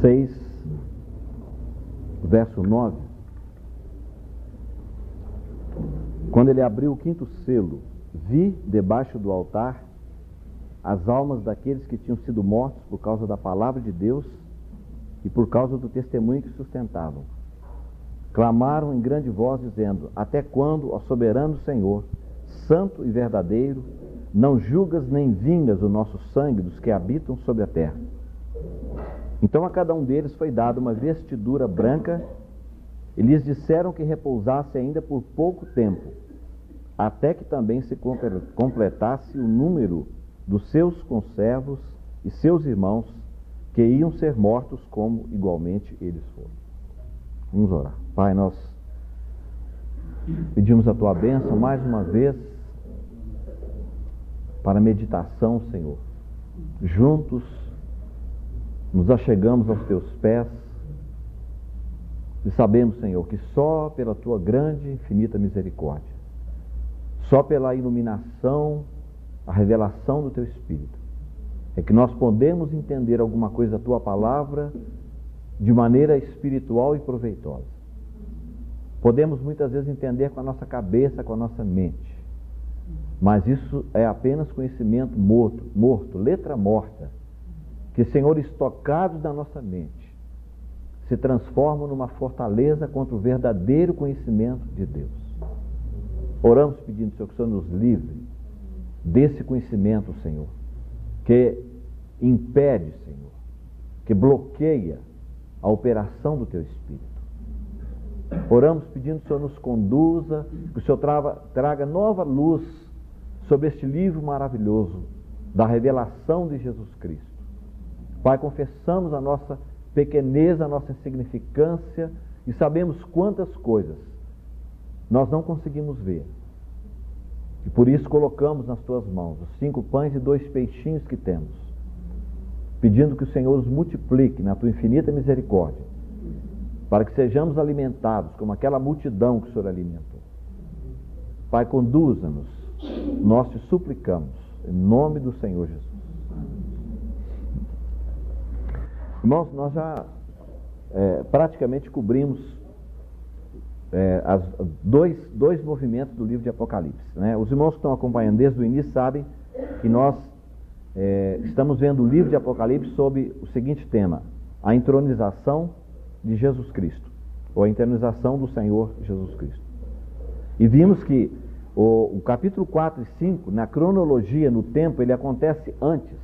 6, verso 9, quando ele abriu o quinto selo, vi debaixo do altar as almas daqueles que tinham sido mortos por causa da palavra de Deus e por causa do testemunho que sustentavam. Clamaram em grande voz, dizendo: até quando, ó soberano Senhor, santo e verdadeiro, não julgas nem vingas o nosso sangue dos que habitam sobre a terra? Então a cada um deles foi dada uma vestidura branca, e lhes disseram que repousasse ainda por pouco tempo, até que também se completasse o número dos seus conservos e seus irmãos, que iam ser mortos como igualmente eles foram. Vamos orar. Pai, nós pedimos a Tua bênção mais uma vez para a meditação, Senhor. Juntos nos achegamos aos Teus pés e sabemos, Senhor, que só pela Tua grande e infinita misericórdia, só pela iluminação, a revelação do Teu Espírito, é que nós podemos entender alguma coisa da Tua palavra de maneira espiritual e proveitosa. Podemos muitas vezes entender com a nossa cabeça, com a nossa mente, mas isso é apenas conhecimento morto, letra morta, que, Senhor, estocados na nossa mente, se transformam numa fortaleza contra o verdadeiro conhecimento de Deus. Oramos pedindo, Senhor, que o Senhor nos livre desse conhecimento, Senhor, que impede, Senhor, que bloqueia a operação do Teu Espírito. Oramos pedindo que o Senhor nos conduza, que o Senhor traga nova luz sobre este livro maravilhoso da revelação de Jesus Cristo. Pai, confessamos a nossa pequeneza, a nossa insignificância, e sabemos quantas coisas nós não conseguimos ver. E por isso colocamos nas Tuas mãos os 5 pães e 2 peixinhos que temos, pedindo que o Senhor os multiplique na Tua infinita misericórdia, para que sejamos alimentados como aquela multidão que o Senhor alimentou. Pai, conduza-nos, nós te suplicamos, em nome do Senhor Jesus. Irmãos, nós já praticamente cobrimos dois movimentos do livro de Apocalipse, né? Os irmãos que estão acompanhando desde o início sabem que nós estamos vendo o livro de Apocalipse sob o seguinte tema: a entronização de Jesus Cristo, ou a entronização do Senhor Jesus Cristo. E vimos que o capítulo 4 e 5, na cronologia, no tempo, ele acontece antes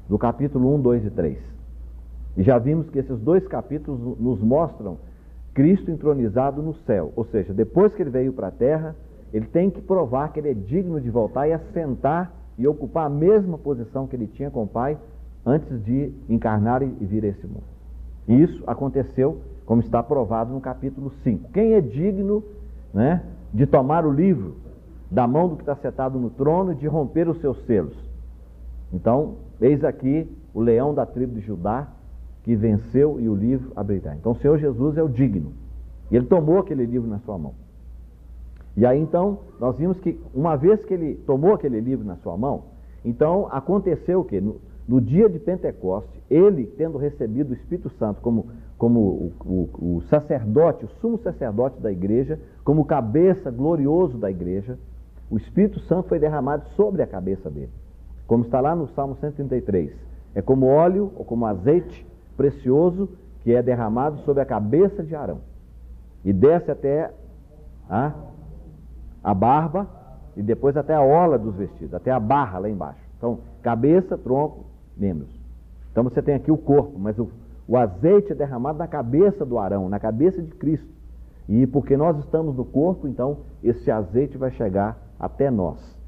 do capítulo 1, 2 e 3. E já vimos que esses 2 capítulos nos mostram Cristo entronizado no céu, ou seja, depois que ele veio para a terra, ele tem que provar que ele é digno de voltar e assentar e ocupar a mesma posição que ele tinha com o Pai antes de encarnar e vir a esse mundo. E isso aconteceu, como está provado no capítulo 5. Quem é digno, né, de tomar o livro da mão do que está sentado no trono e de romper os seus selos? Então, eis aqui o leão da tribo de Judá, que venceu, e o livro abrirá. Então o Senhor Jesus é o digno, e ele tomou aquele livro na sua mão. E aí então nós vimos que uma vez que ele tomou aquele livro na sua mão, então aconteceu o quê? No dia de Pentecoste, ele tendo recebido o Espírito Santo como o sacerdote, o sumo sacerdote da igreja, como cabeça glorioso da igreja, o Espírito Santo foi derramado sobre a cabeça dele, como está lá no Salmo 133. É como óleo ou como azeite precioso que é derramado sobre a cabeça de Arão e desce até a barba e depois até a orla dos vestidos, até a barra lá embaixo. Então, cabeça, tronco, membros. Então você tem aqui o corpo, mas o azeite é derramado na cabeça do Arão, na cabeça de Cristo. E porque nós estamos no corpo, então esse azeite vai chegar até nós.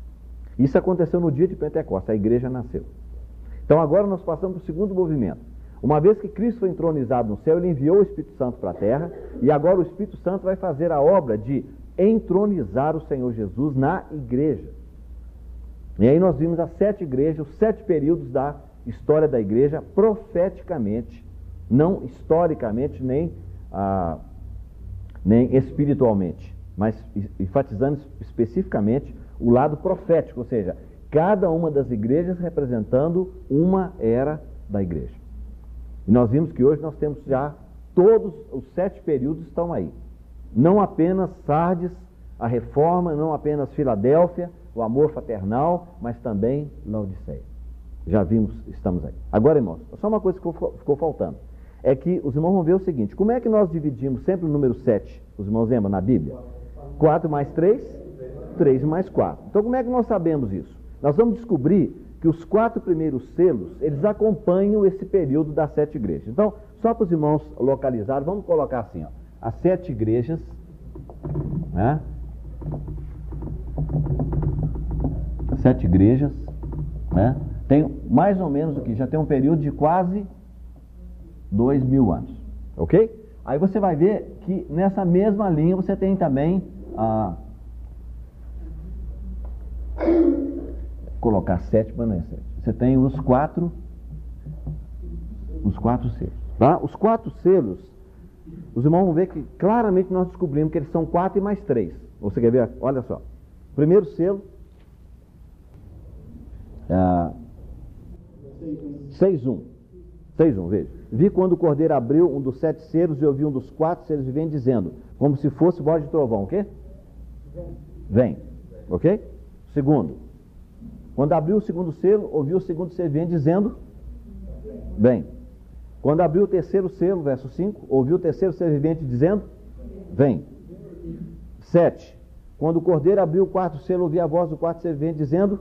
Isso aconteceu no dia de Pentecostes, a igreja nasceu. Então agora nós passamos para o segundo movimento. Uma vez que Cristo foi entronizado no céu, ele enviou o Espírito Santo para a terra, e agora o Espírito Santo vai fazer a obra de entronizar o Senhor Jesus na igreja. E aí nós vimos as 7 igrejas, os 7 períodos da história da igreja, profeticamente, não historicamente, nem espiritualmente, mas enfatizando especificamente o lado profético, ou seja, cada uma das igrejas representando uma era da igreja. E nós vimos que hoje nós temos já todos os 7 períodos estão aí. Não apenas Sardes, a Reforma, não apenas Filadélfia, o amor fraternal, mas também Laodiceia. Já vimos, estamos aí. Agora, irmãos, só uma coisa que ficou faltando. É que os irmãos vão ver o seguinte: como é que nós dividimos sempre o número 7? Os irmãos lembram na Bíblia? 4 mais 3? 3 mais 4. Então, como é que nós sabemos isso? Nós vamos descobrir que os 4 primeiros selos, eles acompanham esse período das 7 igrejas. Então, só para os irmãos localizarem, vamos colocar assim, ó, as 7 igrejas, né? 7 igrejas, né? Tem mais ou menos o que? Já tem um período de quase 2000 anos, ok? Aí você vai ver que nessa mesma linha você tem também colocar 7 para não é 7. Você tem os 4 selos, tá? Os 4 selos, os irmãos vão ver que claramente nós descobrimos que eles são 4 e mais 3. Você quer ver? Olha só. Primeiro selo, 6:1. 6:1, veja. Vi quando o cordeiro abriu um dos 7 selos e ouvi um dos 4 selos e vem dizendo, como se fosse voz de trovão, o quê? Vem. Ok? Segundo, quando abriu o segundo selo, ouviu o segundo selo e vem dizendo, vem. Quando abriu o terceiro selo, verso 5, ouviu o terceiro selo vivente dizendo, vem. 7. Quando o cordeiro abriu o 4º selo, ouvi a voz do 4º selo vivente dizendo,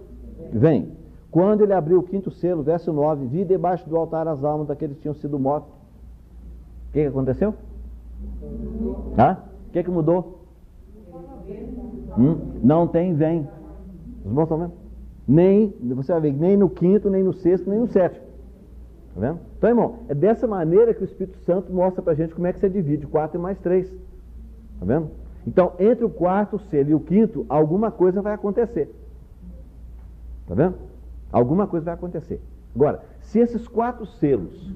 vem. Quando ele abriu o 5º selo, verso 9, vi debaixo do altar as almas daqueles que tinham sido mortos. O que aconteceu? O que mudou? Não tem vem. Os irmãos estão vendo? Você vai ver, nem no 5º, nem no 6º, nem no 7º. Está vendo? Então, irmão, é dessa maneira que o Espírito Santo mostra pra gente como é que você divide 4 e mais 3. Está vendo? Então, entre o 4º selo e o 5º, alguma coisa vai acontecer. Está vendo? Alguma coisa vai acontecer. Agora, se esses 4 selos,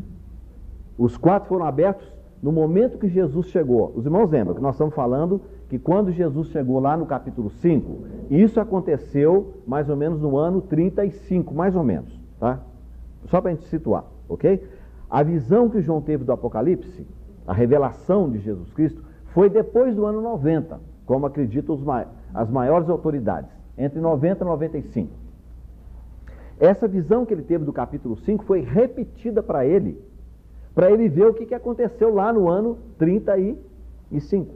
os 4 foram abertos no momento que Jesus chegou, os irmãos lembram que nós estamos falando que quando Jesus chegou lá no capítulo 5, isso aconteceu mais ou menos no ano 35, mais ou menos, tá? Só para a gente situar, ok? A visão que João teve do Apocalipse, a revelação de Jesus Cristo, foi depois do ano 90, como acreditam as maiores autoridades, entre 90 e 95. Essa visão que ele teve do capítulo 5 foi repetida para ele ver o que aconteceu lá no ano 35.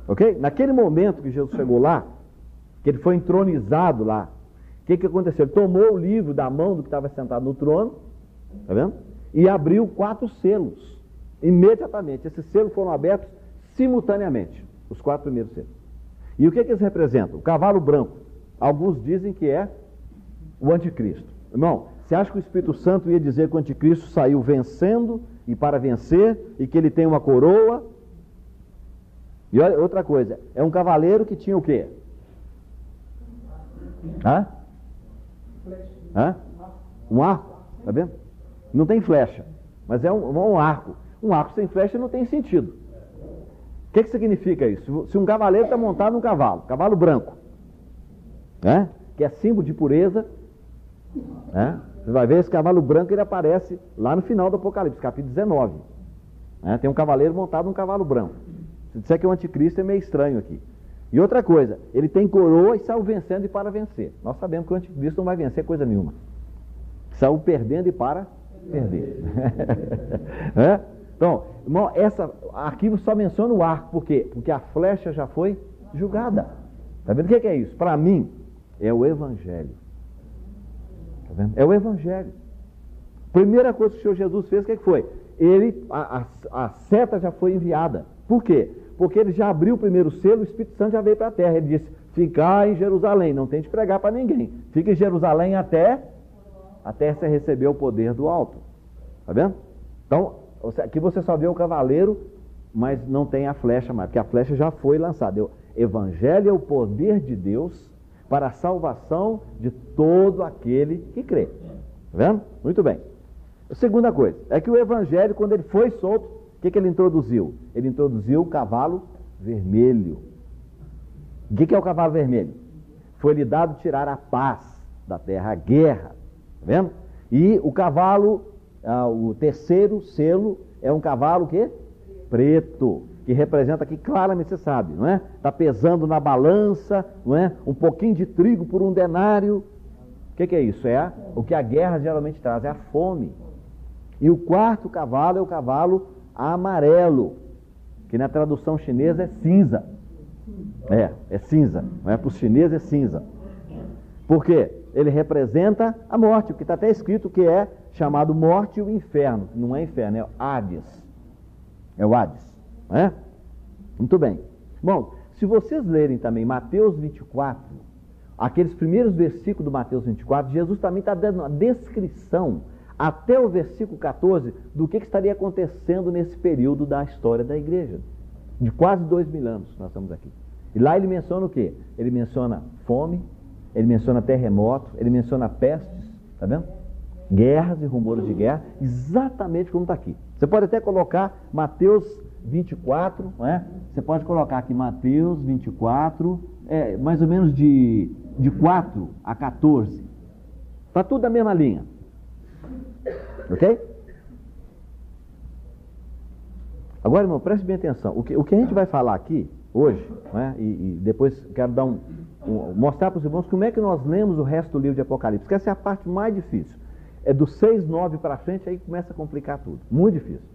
Ok? Naquele momento que Jesus chegou lá, que ele foi entronizado lá, o que aconteceu? Ele tomou o livro da mão do que estava sentado no trono, tá vendo? E abriu 4 selos. Imediatamente. Esses selos foram abertos simultaneamente. Os 4 primeiros selos. E o que eles representam? O cavalo branco. Alguns dizem que é o anticristo. Irmão, você acha que o Espírito Santo ia dizer que o anticristo saiu vencendo e para vencer, e que ele tem uma coroa? E olha, outra coisa, é um cavaleiro que tinha o quê? Um arco, tá vendo? Não tem flecha, mas é um arco. Um arco sem flecha não tem sentido. O que significa isso? Se um cavaleiro está montado num cavalo branco, né? Que é símbolo de pureza, né? Você vai ver esse cavalo branco, ele aparece lá no final do Apocalipse, capítulo 19. Né? Tem um cavaleiro montado num cavalo branco. Se disser que é o anticristo, é meio estranho aqui. E outra coisa, ele tem coroa e saiu vencendo e para vencer. Nós sabemos que o anticristo não vai vencer coisa nenhuma. Saiu perdendo e para perder. É? Então, irmão, aqui só menciona o arco. Por quê? Porque a flecha já foi julgada. Está vendo o que é isso? Para mim, é o Evangelho. Está vendo? É o Evangelho. Primeira coisa que o Senhor Jesus fez, o que foi? A seta já foi enviada. Por quê? Porque ele já abriu o primeiro selo, o Espírito Santo já veio para a terra. Ele disse, ficar em Jerusalém, não tem de pregar para ninguém. Fica em Jerusalém até você receber o poder do alto. Está vendo? Então, aqui você só vê o cavaleiro, mas não tem a flecha mais, porque a flecha já foi lançada. O Evangelho é o poder de Deus para a salvação de todo aquele que crê. Está vendo? Muito bem. A segunda coisa, é que o Evangelho, quando ele foi solto, o que ele introduziu? Ele introduziu o cavalo vermelho. O que é o cavalo vermelho? Foi-lhe dado tirar a paz da terra, a guerra. Está vendo? E o cavalo o terceiro selo é um cavalo que preto, que representa aqui claramente, você sabe, não é? Está pesando na balança, não é? Um pouquinho de trigo por um denário. O que é isso? É o que a guerra geralmente traz, é a fome. E o quarto cavalo é o cavalo amarelo, que na tradução chinesa é cinza. É cinza, não é? Para os chineses é cinza. Por quê? Ele representa a morte, o que está até escrito que é chamado morte e o inferno. Não é inferno, é o Hades. É o Hades, não é? Muito bem. Bom, se vocês lerem também Mateus 24, aqueles primeiros versículos do Mateus 24, Jesus também está dando uma descrição, até o versículo 14, do que estaria acontecendo nesse período da história da igreja. De quase 2000 anos que nós estamos aqui. E lá ele menciona o quê? Ele menciona fome, ele menciona terremoto, ele menciona pestes, tá vendo? Guerras e rumores de guerra, exatamente como está aqui. Você pode até colocar Mateus 24, não é? Você pode colocar aqui Mateus 24, mais ou menos de 4 a 14. Está tudo na mesma linha. Ok? Agora, irmão, preste bem atenção. O que a gente vai falar aqui, hoje, não é? E depois quero dar mostrar para os irmãos como é que nós lemos o resto do livro de Apocalipse, que essa é a parte mais difícil. É do 6:9 para frente, aí começa a complicar tudo. Muito difícil.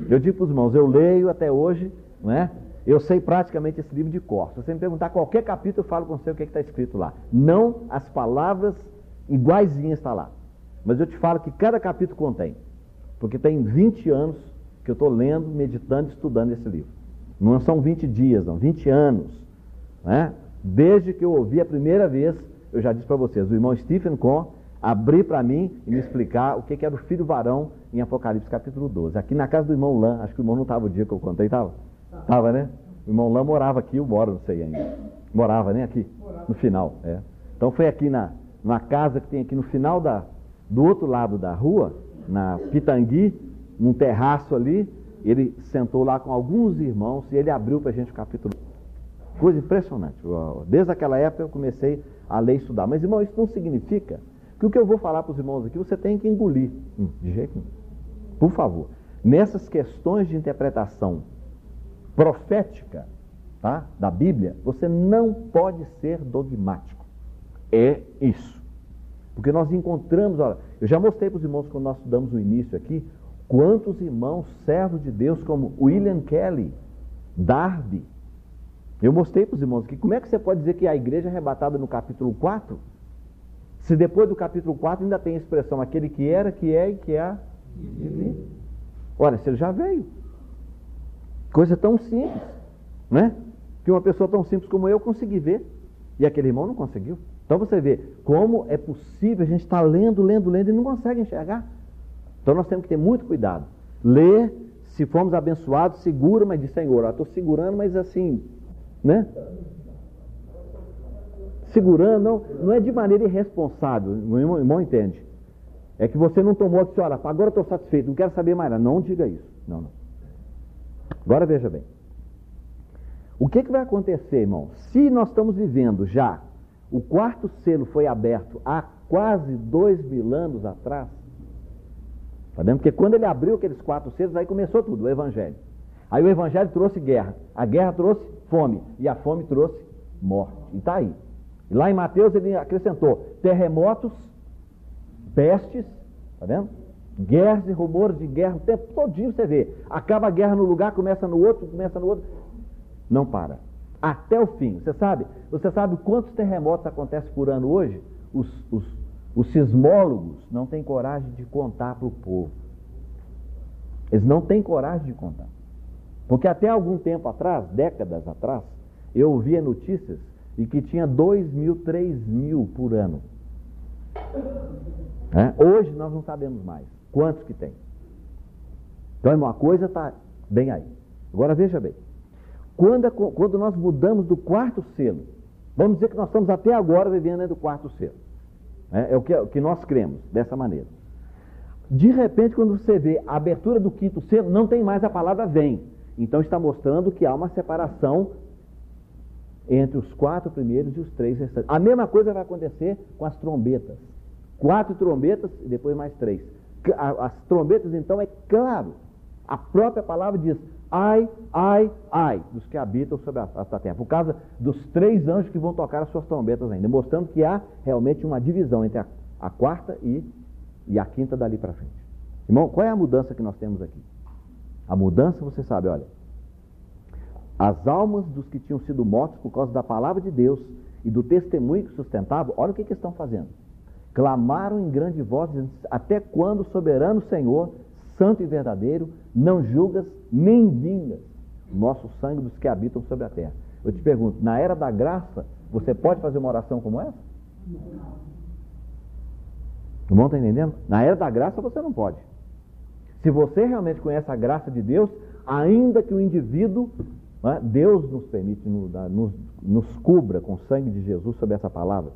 Eu digo para os irmãos, eu leio até hoje, não é? Eu sei praticamente esse livro de cor. Se você me perguntar qualquer capítulo, eu falo com você o que está escrito lá. Não as palavras iguaizinhas está lá. Mas eu te falo que cada capítulo contém. Porque tem 20 anos que eu estou lendo, meditando, estudando esse livro. Não são 20 dias, não, 20 anos. Né? Desde que eu ouvi a primeira vez, eu já disse para vocês, o irmão Stephen Kohn abrir para mim e me explicar o que era o filho varão em Apocalipse capítulo 12. Aqui na casa do irmão Lan, acho que o irmão não estava o dia que eu contei, estava? Estava, né? O irmão Lan morava aqui, eu moro, não sei ainda. Morava, né? Aqui, no final. Então foi aqui na casa que tem aqui no final do outro lado da rua, na Pitangui, num terraço ali, ele sentou lá com alguns irmãos e ele abriu para a gente o capítulo. Coisa impressionante. Desde aquela época eu comecei a ler e estudar. Mas, irmão, isso não significa que o que eu vou falar para os irmãos aqui você tem que engolir. De jeito nenhum. Por favor. Nessas questões de interpretação profética, tá, da Bíblia, você não pode ser dogmático. É isso. Porque nós encontramos, olha, eu já mostrei para os irmãos quando nós estudamos no início aqui, quantos irmãos servos de Deus como William Kelly, Darby. Eu mostrei para os irmãos aqui, como é que você pode dizer que a igreja é arrebatada no capítulo 4? Se depois do capítulo 4 ainda tem a expressão, aquele que era, que é e que há de vir. Olha, se ele já veio. Coisa tão simples, né? Que uma pessoa tão simples como eu consegui ver, e aquele irmão não conseguiu. Então você vê como é possível a gente estar lendo e não consegue enxergar. Então nós temos que ter muito cuidado. Ler, se formos abençoados, segura, mas diz, Senhor, eu estou segurando, mas assim, né? Segurando, não é de maneira irresponsável, o irmão entende. É que você não tomou aqui, olha, agora eu estou satisfeito, não quero saber mais nada. Não diga isso. Não. Agora veja bem. O que vai acontecer, irmão? Se nós estamos vivendo já, o quarto selo foi aberto há quase 2000 anos atrás, tá vendo? Porque quando ele abriu aqueles 4 selos, aí começou tudo, o Evangelho. Aí o Evangelho trouxe guerra, a guerra trouxe fome, e a fome trouxe morte. E está aí. E lá em Mateus ele acrescentou terremotos, pestes, tá vendo? Guerras e rumores de guerra, o tempo todinho você vê. Acaba a guerra no lugar, começa no outro. Não para. Até o fim. Você sabe quantos terremotos acontecem por ano hoje? Os sismólogos não têm coragem de contar para o povo. Eles não têm coragem de contar. Porque até algum tempo atrás, décadas atrás, eu ouvia notícias de que tinha 2.000, 3.000 por ano. Hoje nós não sabemos mais quantos que tem. Então, irmão, a coisa está bem aí. Agora veja bem. Quando nós mudamos do quarto selo, vamos dizer que nós estamos até agora vivendo dentro do quarto selo. É o que nós cremos, dessa maneira. De repente, quando você vê a abertura do quinto selo, não tem mais a palavra vem. Então está mostrando que há uma separação entre os 4 primeiros e os 3 restantes. A mesma coisa vai acontecer com as trombetas. 4 trombetas e depois mais 3. as trombetas, então, é claro. A própria palavra diz: ai, ai, ai, dos que habitam sobre a terra, por causa dos 3 anjos que vão tocar as suas trombetas ainda, mostrando que há realmente uma divisão entre a quarta e a quinta dali para frente. Irmão, qual é a mudança que nós temos aqui? A mudança, você sabe, olha, as almas dos que tinham sido mortos por causa da palavra de Deus e do testemunho que sustentavam, olha o que estão fazendo. Clamaram em grande voz, dizendo: até quando, soberano Senhor, santo e verdadeiro, não julgas nem vingas o nosso sangue dos que habitam sobre a terra? Eu te pergunto, na era da graça, você pode fazer uma oração como essa? O irmão está entendendo? Na era da graça você não pode. Se você realmente conhece a graça de Deus, ainda que o indivíduo, Deus nos permite, nos cubra com o sangue de Jesus sobre essa palavra,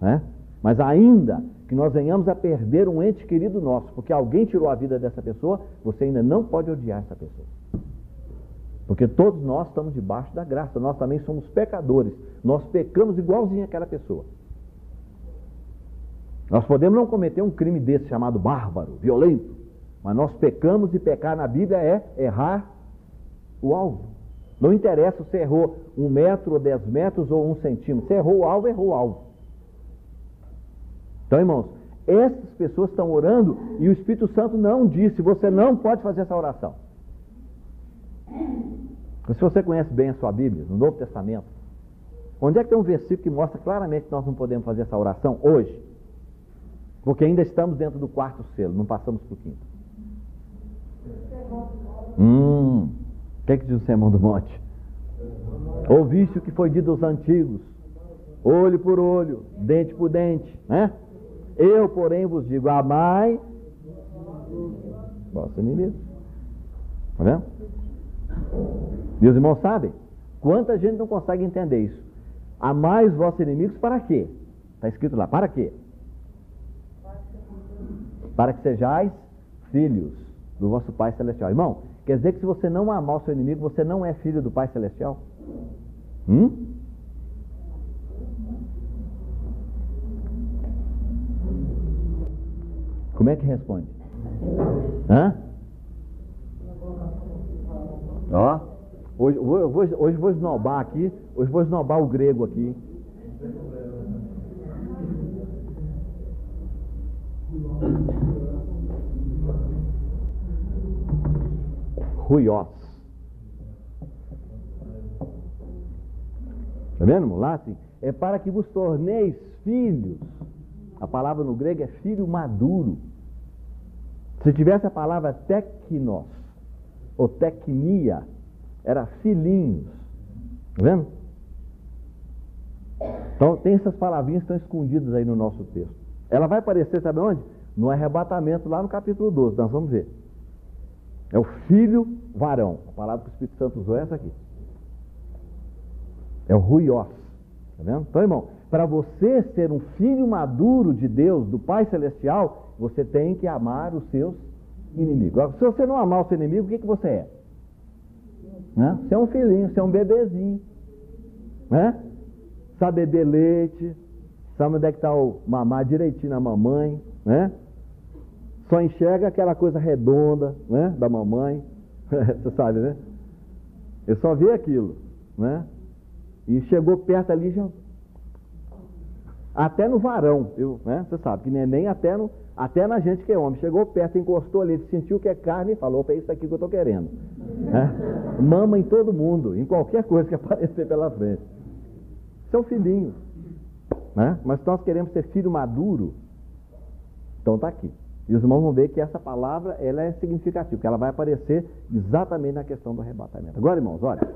né? Mas ainda que nós venhamos a perder um ente querido nosso, porque alguém tirou a vida dessa pessoa, você ainda não pode odiar essa pessoa. Porque todos nós estamos debaixo da graça, nós também somos pecadores, nós pecamos igualzinho àquela pessoa. Nós podemos não cometer um crime desse chamado bárbaro, violento, mas nós pecamos, e pecar na Bíblia é errar o alvo. Não interessa se errou 1 metro, ou 10 metros, ou 1 centímetro. Se errou o alvo, errou o alvo. Então, irmãos, essas pessoas estão orando e o Espírito Santo não disse: você não pode fazer essa oração. Se você conhece bem a sua Bíblia, no Novo Testamento, onde é que tem um versículo que mostra claramente que nós não podemos fazer essa oração hoje? Porque ainda estamos dentro do 4º selo, não passamos para o 5º. O que diz o Sermão do Monte? Ouviste o que foi dito aos antigos: olho por olho, dente por dente, né? Eu, porém, vos digo: amai vosso inimigo. Está vendo? E os irmãos sabem? Quanta gente não consegue entender isso? Amai os vossos inimigos para quê? Está escrito lá, para quê? Para que sejais filhos do vosso Pai Celestial. Irmão, quer dizer que se você não amar o seu inimigo, você não é filho do Pai Celestial? Como é que responde? Ó, hoje vou esnobar aqui, hoje vou esnobar o grego aqui. Ruios. Está vendo, irmão? Lá assim, é para que vos torneis filhos. A palavra no grego é filho maduro. Se tivesse a palavra teknos, ou teknia, era filhinhos. Está vendo? Então, tem essas palavrinhas que estão escondidas aí no nosso texto. Ela vai aparecer, sabe onde? No arrebatamento, lá no capítulo 12, nós vamos ver. É o filho varão. A palavra que o Espírito Santo usou é essa aqui. É o ruios. Está vendo? Então, irmão, para você ser um filho maduro de Deus, do Pai Celestial, você tem que amar os seus inimigos. Agora, se você não amar o seu inimigo, o que você é? Né? Você é um filhinho, você é um bebezinho. Né? Sabe beber leite, sabe onde é que está o mamar direitinho na mamãe, né? Só enxerga aquela coisa redonda, né, da mamãe. Você sabe, né? Eu só vi aquilo, né? E chegou perto ali, já... até no varão, né? Você sabe que neném até na gente que é homem. Chegou perto, encostou ali, sentiu que é carne e falou: é isso aqui que eu estou querendo. Né? Mama em todo mundo, em qualquer coisa que aparecer pela frente. Seu filhinho, né? Mas nós queremos ser filho maduro, então está aqui. E os irmãos vão ver que essa palavra, ela é significativa, que ela vai aparecer exatamente na questão do arrebatamento. Agora, irmãos, olha,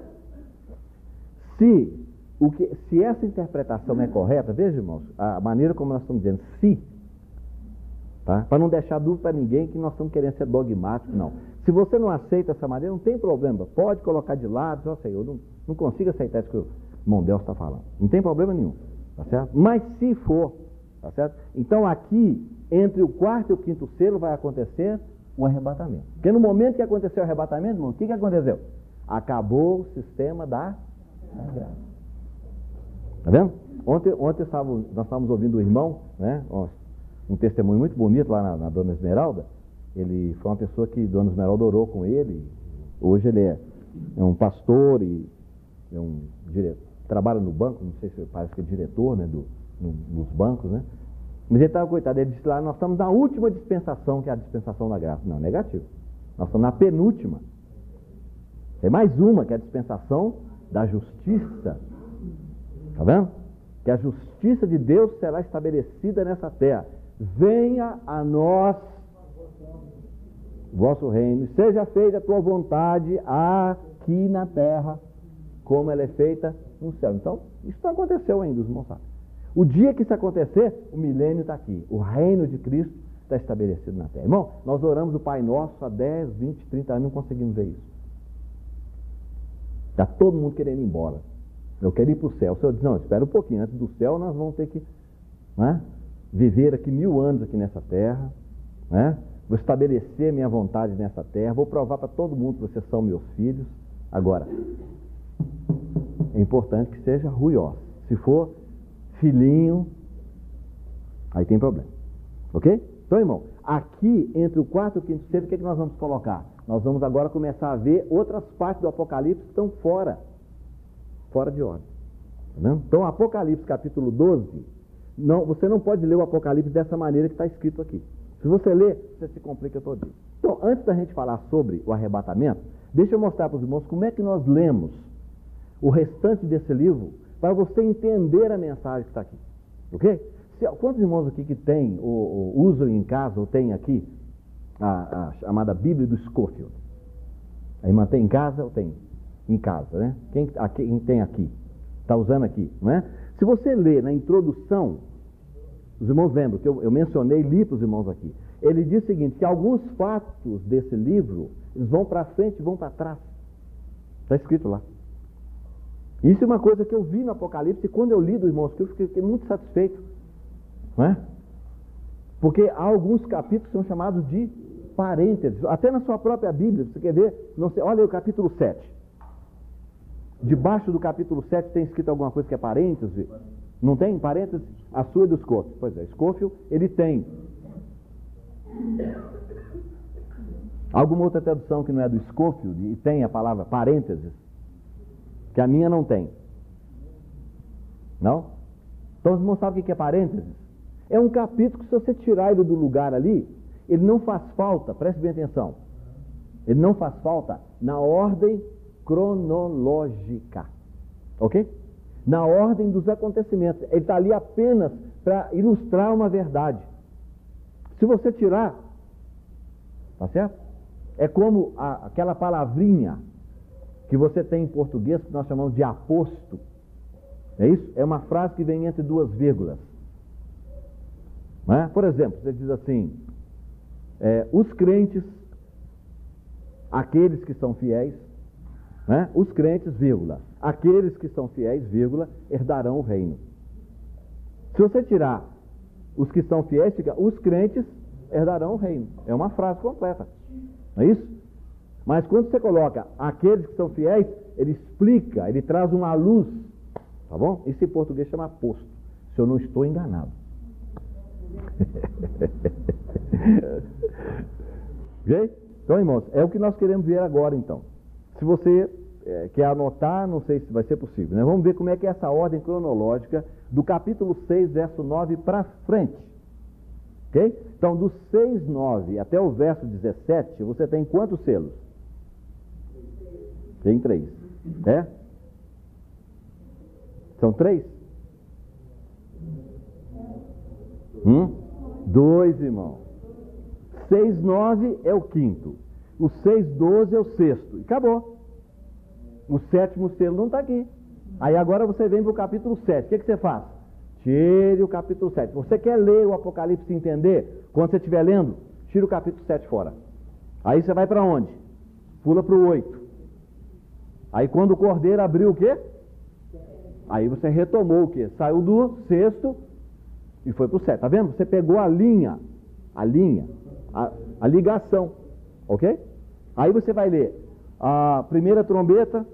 se essa interpretação é correta, veja, irmãos, a maneira como nós estamos dizendo, tá? Para não deixar dúvida para ninguém que nós estamos querendo ser dogmáticos, não. Se você não aceita essa maneira, não tem problema, pode colocar de lado, eu sei, eu não consigo aceitar isso que o irmão Deus está falando, não tem problema nenhum, tá certo? Mas se for, tá certo? Então aqui, entre o 4º e o 5º selo vai acontecer o arrebatamento. Porque no momento que aconteceu o arrebatamento, irmão, o que aconteceu? Acabou o sistema da graça. Está vendo? Ontem nós estávamos ouvindo o irmão, né? Um testemunho muito bonito lá na Dona Esmeralda, Ele foi uma pessoa que Dona Esmeralda orou com ele. Hoje ele é um pastor e é um diretor, trabalha no banco, não sei se parece que é diretor, né, nos bancos, né? Mas ele estava, coitado, ele disse lá, nós estamos na última dispensação, que é a dispensação da graça. Não, negativo. Nós estamos na penúltima. Tem mais uma, que é a dispensação da justiça. Está vendo? Que a justiça de Deus será estabelecida nessa terra. Venha a nós vosso reino, seja feita a tua vontade aqui na terra, como ela é feita no céu. Então, isso não aconteceu ainda, os irmãos sabem. O dia que isso acontecer, o milênio está aqui. O reino de Cristo está estabelecido na terra. Irmão, nós oramos o Pai Nosso há 10, 20, 30 anos, não conseguimos ver isso. Está todo mundo querendo ir embora. Eu quero ir para o céu. O Senhor diz, não, espera um pouquinho, antes do céu nós vamos ter que, né, viver aqui 1000 anos aqui nessa terra, né? Vou estabelecer minha vontade nessa terra, vou provar para todo mundo que vocês são meus filhos. Agora, é importante que seja ruiós. Se for filhinho, aí tem problema. Ok? Então, irmão, aqui entre o quarto e o quinto selo, o que nós vamos colocar? Nós vamos agora começar a ver outras partes do Apocalipse que estão fora de ordem. Tá vendo? Então, Apocalipse capítulo 12, você não pode ler o Apocalipse dessa maneira que está escrito aqui. Se você ler, você se complica todinho. Então, antes da gente falar sobre o arrebatamento, deixa eu mostrar para os irmãos como é que nós lemos o restante desse livro, para você entender a mensagem que está aqui. Ok? Quantos irmãos aqui que tem, ou usam em casa, ou tem aqui, a chamada Bíblia do Scofield? A irmã tem em casa ou tem em casa, né? Quem tem aqui? Está usando aqui, não é? Se você ler na introdução, os irmãos lembram que eu mencionei, li para os irmãos aqui. Ele diz o seguinte, que alguns fatos desse livro, eles vão para frente e vão para trás. Está escrito lá. Isso é uma coisa que eu vi no Apocalipse, e quando eu li dos irmãos que eu fiquei muito satisfeito. Não é? Porque há alguns capítulos que são chamados de parênteses. Até na sua própria Bíblia, você quer ver? Não sei, olha aí o capítulo 7. Debaixo do capítulo 7 tem escrito alguma coisa que é parêntese? Não tem parênteses? A sua é do Scofield. Pois é, Scofield, ele tem. Alguma outra tradução que não é do Scofield e tem a palavra parênteses? Que a minha não tem. Não? Então os irmãos sabem o que é parênteses? É um capítulo que, se você tirar ele do lugar ali, ele não faz falta, preste bem atenção, ele não faz falta na ordem cronológica. Ok? Na ordem dos acontecimentos. Ele está ali apenas para ilustrar uma verdade. Se você tirar, tá certo? É como aquela palavrinha que você tem em português, que nós chamamos de aposto. É isso? É uma frase que vem entre duas vírgulas. Não é? Por exemplo, você diz assim, os crentes, aqueles que são fiéis, né? Os crentes, vírgula, aqueles que são fiéis, vírgula, herdarão o reino. Se você tirar os que são fiéis, fica os crentes herdarão o reino. É uma frase completa. Não é isso? Mas quando você coloca aqueles que são fiéis, ele explica, ele traz uma luz. Tá bom? Isso em português chama aposto. Se eu não estou enganado. Ok? Então, irmãos, é o que nós queremos ver agora, então. Se você quer anotar, não sei se vai ser possível, né? Vamos ver como é que é essa ordem cronológica do capítulo 6, verso 9 para frente. Ok? Então, do 6, 9 até o verso 17, você tem quantos selos? Tem 3. É? São 3? 2, irmão. 6, 9 é o quinto. O 6, 12 é o sexto. E acabou. O 7º selo não está aqui. Aí agora você vem para o capítulo 7. O que você faz? Tire o capítulo 7. Você quer ler o Apocalipse e entender? Quando você estiver lendo, tira o capítulo 7 fora. Aí você vai para onde? Pula para o 8. Aí quando o cordeiro abriu o quê? Aí você retomou o quê? Saiu do 6º e foi para o 7. Está vendo? Você pegou a ligação. Ok? Aí você vai ler a primeira trombeta,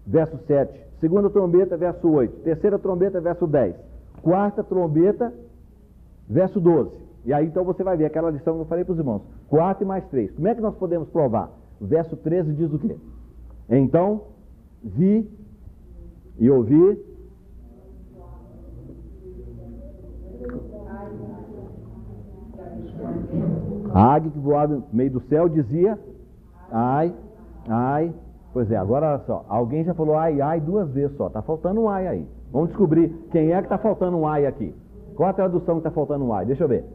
verso 7. Segunda trombeta, verso 8. Terceira trombeta, verso 10. Quarta trombeta, verso 12. E aí então você vai ver aquela lição que eu falei para os irmãos. 4 e mais 3. Como é que nós podemos provar? O verso 13 diz o quê? Então, vi e ouvi a águia que voava no meio do céu dizia ai, ai. Pois é, agora olha só, alguém já falou ai, ai 2 vezes só, está faltando um ai aí. Vamos descobrir quem é que está faltando um ai aqui. Qual a tradução que está faltando um ai? Deixa eu ver.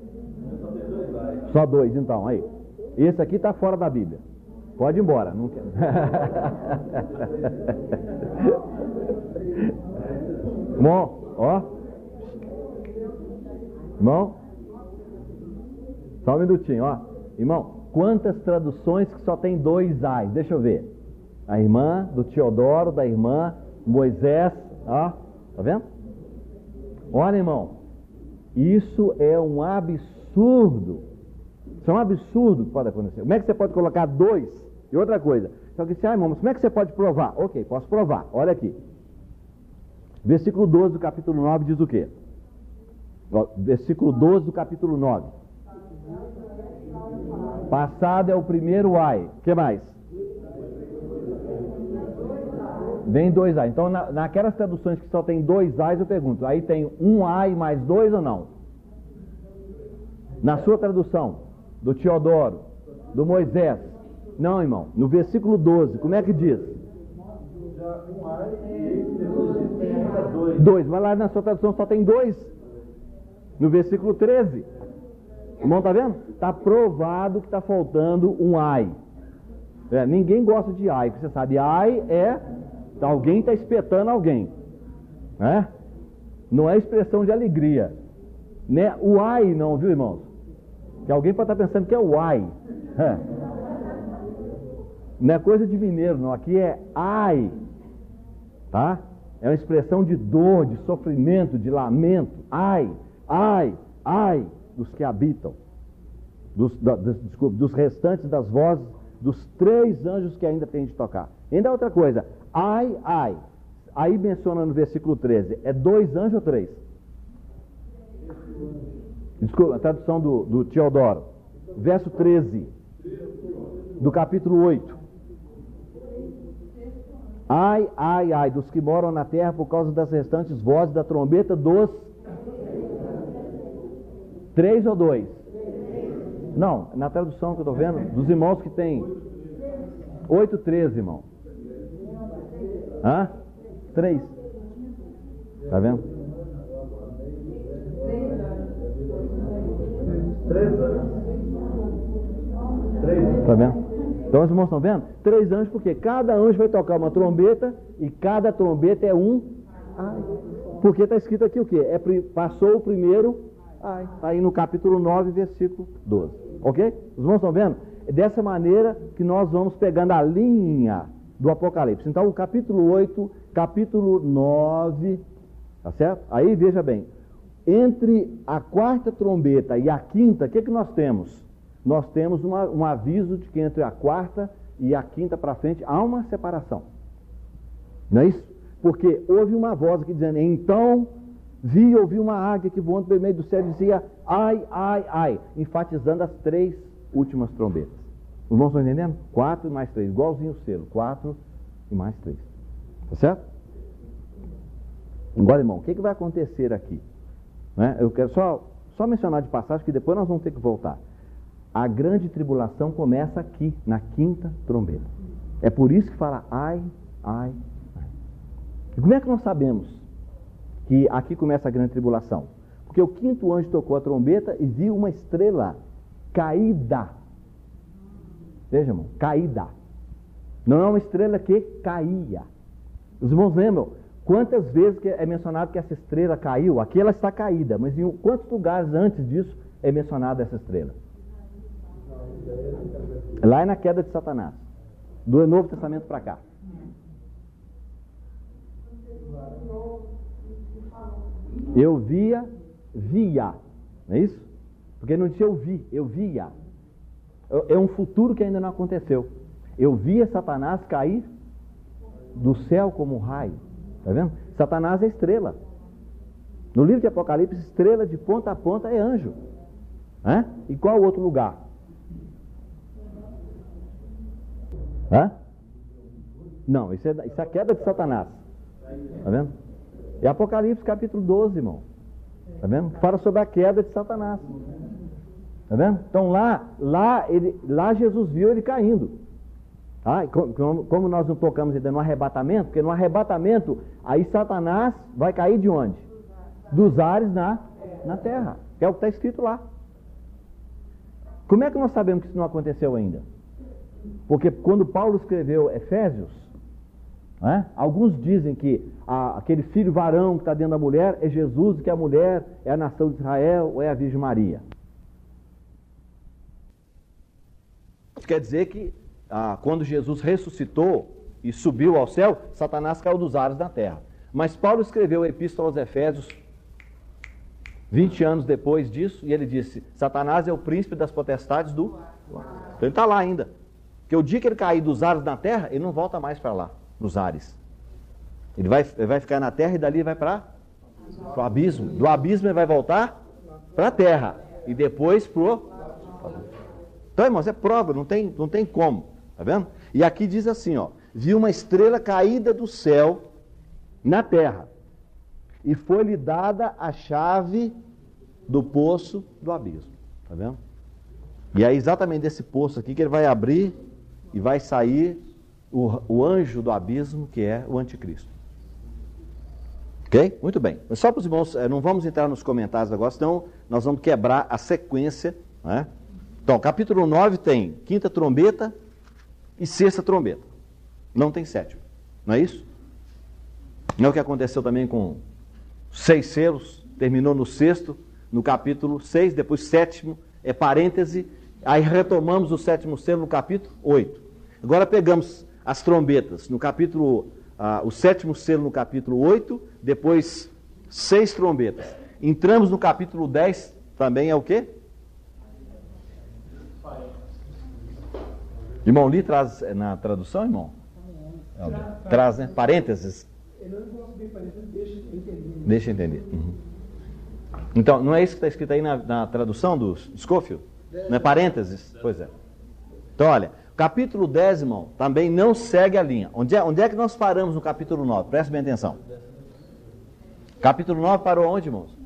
Só 2, então, aí. Esse aqui está fora da Bíblia. Pode ir embora. Não quero. Irmão, ó. Irmão. Só um minutinho, ó. Irmão, quantas traduções que só tem 2 ai? Deixa eu ver. A irmã do Teodoro, da irmã Moisés, ó. Tá vendo? Olha, irmão. Isso é um absurdo. Isso é um absurdo que pode acontecer. Como é que você pode colocar 2? E outra coisa. Só que irmão, mas como é que você pode provar? Ok, posso provar. Olha aqui. Versículo 12 do capítulo 9 diz o quê? Versículo 12 do capítulo 9. Passado é o primeiro ai. O que mais? Vem 2 ai. Então, naquelas traduções que só tem 2 ais, eu pergunto, aí tem um ai mais 2 ou não? Na sua tradução, do Teodoro, do Moisés. Não, irmão. No versículo 12, como é que diz? 2. Mas lá na sua tradução só tem 2. No versículo 13. Irmão, tá vendo? Está provado que está faltando um ai. Ninguém gosta de ai, porque você sabe, ai é alguém está espetando alguém. Né? Não é expressão de alegria. Né? O ai não, viu, irmãos? Que alguém pode estar pensando que é o ai. Não é coisa de mineiro, não. Aqui é ai. Tá? É uma expressão de dor, de sofrimento, de lamento. Ai, ai, ai dos que habitam. Dos restantes das vozes, dos 3 anjos que ainda tem de tocar. Ainda outra coisa. Ai, ai. Aí menciona no versículo 13. É 2 anjos ou 3? Desculpa, a tradução do Teodoro. Verso 13 do capítulo 8. Ai, ai, ai dos que moram na terra por causa das restantes vozes da trombeta dos 3 ou 2? Não, na tradução que eu estou vendo, dos irmãos que tem 8:13, irmão. 3. Tá vendo? 3 anos. 3. Tá vendo? Então os irmãos estão vendo? 3 anjos, porque cada anjo vai tocar uma trombeta e cada trombeta é um ai. Porque está escrito aqui o quê? Passou o primeiro ai. Está aí no capítulo 9, versículo 12. Ok? Os irmãos estão vendo? É dessa maneira que nós vamos pegando a linha do Apocalipse. Então o capítulo 8, capítulo 9, tá certo? Aí veja bem. Entre a 4ª trombeta e a 5ª, o que nós temos? Nós temos um aviso de que entre a 4ª e a 5ª para frente há uma separação. Não é isso? Porque houve uma voz aqui dizendo, então vi e ouvi uma águia que voando pelo meio do céu e dizia, ai, ai, ai, enfatizando as 3 últimas trombetas. Os irmãos estão entendendo? 4 e mais 3, igualzinho o selo, 4 e mais 3. Tá certo? Agora, irmão, o que vai acontecer aqui? Né? Eu quero só mencionar de passagem, que depois nós vamos ter que voltar. A grande tribulação começa aqui, na 5ª trombeta. É por isso que fala ai, ai, ai. E como é que nós sabemos que aqui começa a grande tribulação? Porque o 5º anjo tocou a trombeta e viu uma estrela caída. Veja, irmão, caída. Não é uma estrela que caía. Os irmãos lembram quantas vezes que é mencionado que essa estrela caiu? Aqui ela está caída, mas em quantos lugares antes disso é mencionada essa estrela? Lá é na queda de Satanás, do Novo Testamento para cá. Eu via, não é isso? Porque não disse eu via. É um futuro que ainda não aconteceu. Eu via Satanás cair do céu como um raio. Está vendo? Satanás é estrela. No livro de Apocalipse, estrela de ponta a ponta é anjo. E qual outro lugar? Não, isso é a queda de Satanás. Está vendo? É Apocalipse capítulo 12, irmão. Está vendo? Fala sobre a queda de Satanás. Está vendo? Então lá Jesus viu ele caindo. Como nós não tocamos ainda no arrebatamento, porque no arrebatamento, aí Satanás vai cair de onde? Dos ares na terra. Que é o que está escrito lá. Como é que nós sabemos que isso não aconteceu ainda? Porque quando Paulo escreveu Efésios, alguns dizem que aquele filho varão que está dentro da mulher é Jesus, que a mulher é a nação de Israel ou é a Virgem Maria. Isso quer dizer que quando Jesus ressuscitou e subiu ao céu, Satanás caiu dos ares da terra. Mas Paulo escreveu a Epístola aos Efésios 20 anos depois disso, e ele disse: Satanás é o príncipe das potestades do... Então ele está lá ainda. Porque o dia que ele cair dos ares na terra, ele não volta mais para lá, nos ares. Ele vai ficar na terra e dali vai para o abismo. Do abismo ele vai voltar para a terra. E depois para o... Então, irmãos, é prova, não tem como. Está vendo? E aqui diz assim, viu uma estrela caída do céu na terra, e foi-lhe dada a chave do poço do abismo. Está vendo? E é exatamente desse poço aqui que ele vai abrir e vai sair o anjo do abismo, que é o anticristo. Ok? Muito bem. Mas só para os irmãos, não vamos entrar nos comentários agora, senão nós vamos quebrar a sequência. Então, capítulo 9 tem quinta trombeta e sexta trombeta. Não tem sétima. Não é isso? Não é o que aconteceu também com 6 selos, terminou no sexto, no capítulo 6, depois sétimo, é parêntese, aí retomamos o sétimo selo no capítulo 8. Agora pegamos as trombetas no capítulo, o sétimo selo no capítulo 8, depois 6 trombetas. Entramos no capítulo 10, também é o quê? Irmão, Li traz na tradução, irmão? Traz, né? Parênteses. Deixa eu entender. Então, não é isso que está escrito aí na tradução do Scofield? Não é parênteses? Pois é. Então, olha, capítulo 10, irmão, também não segue a linha. Onde é que nós paramos no capítulo 9? Preste bem atenção. Capítulo 9 parou onde, irmãos?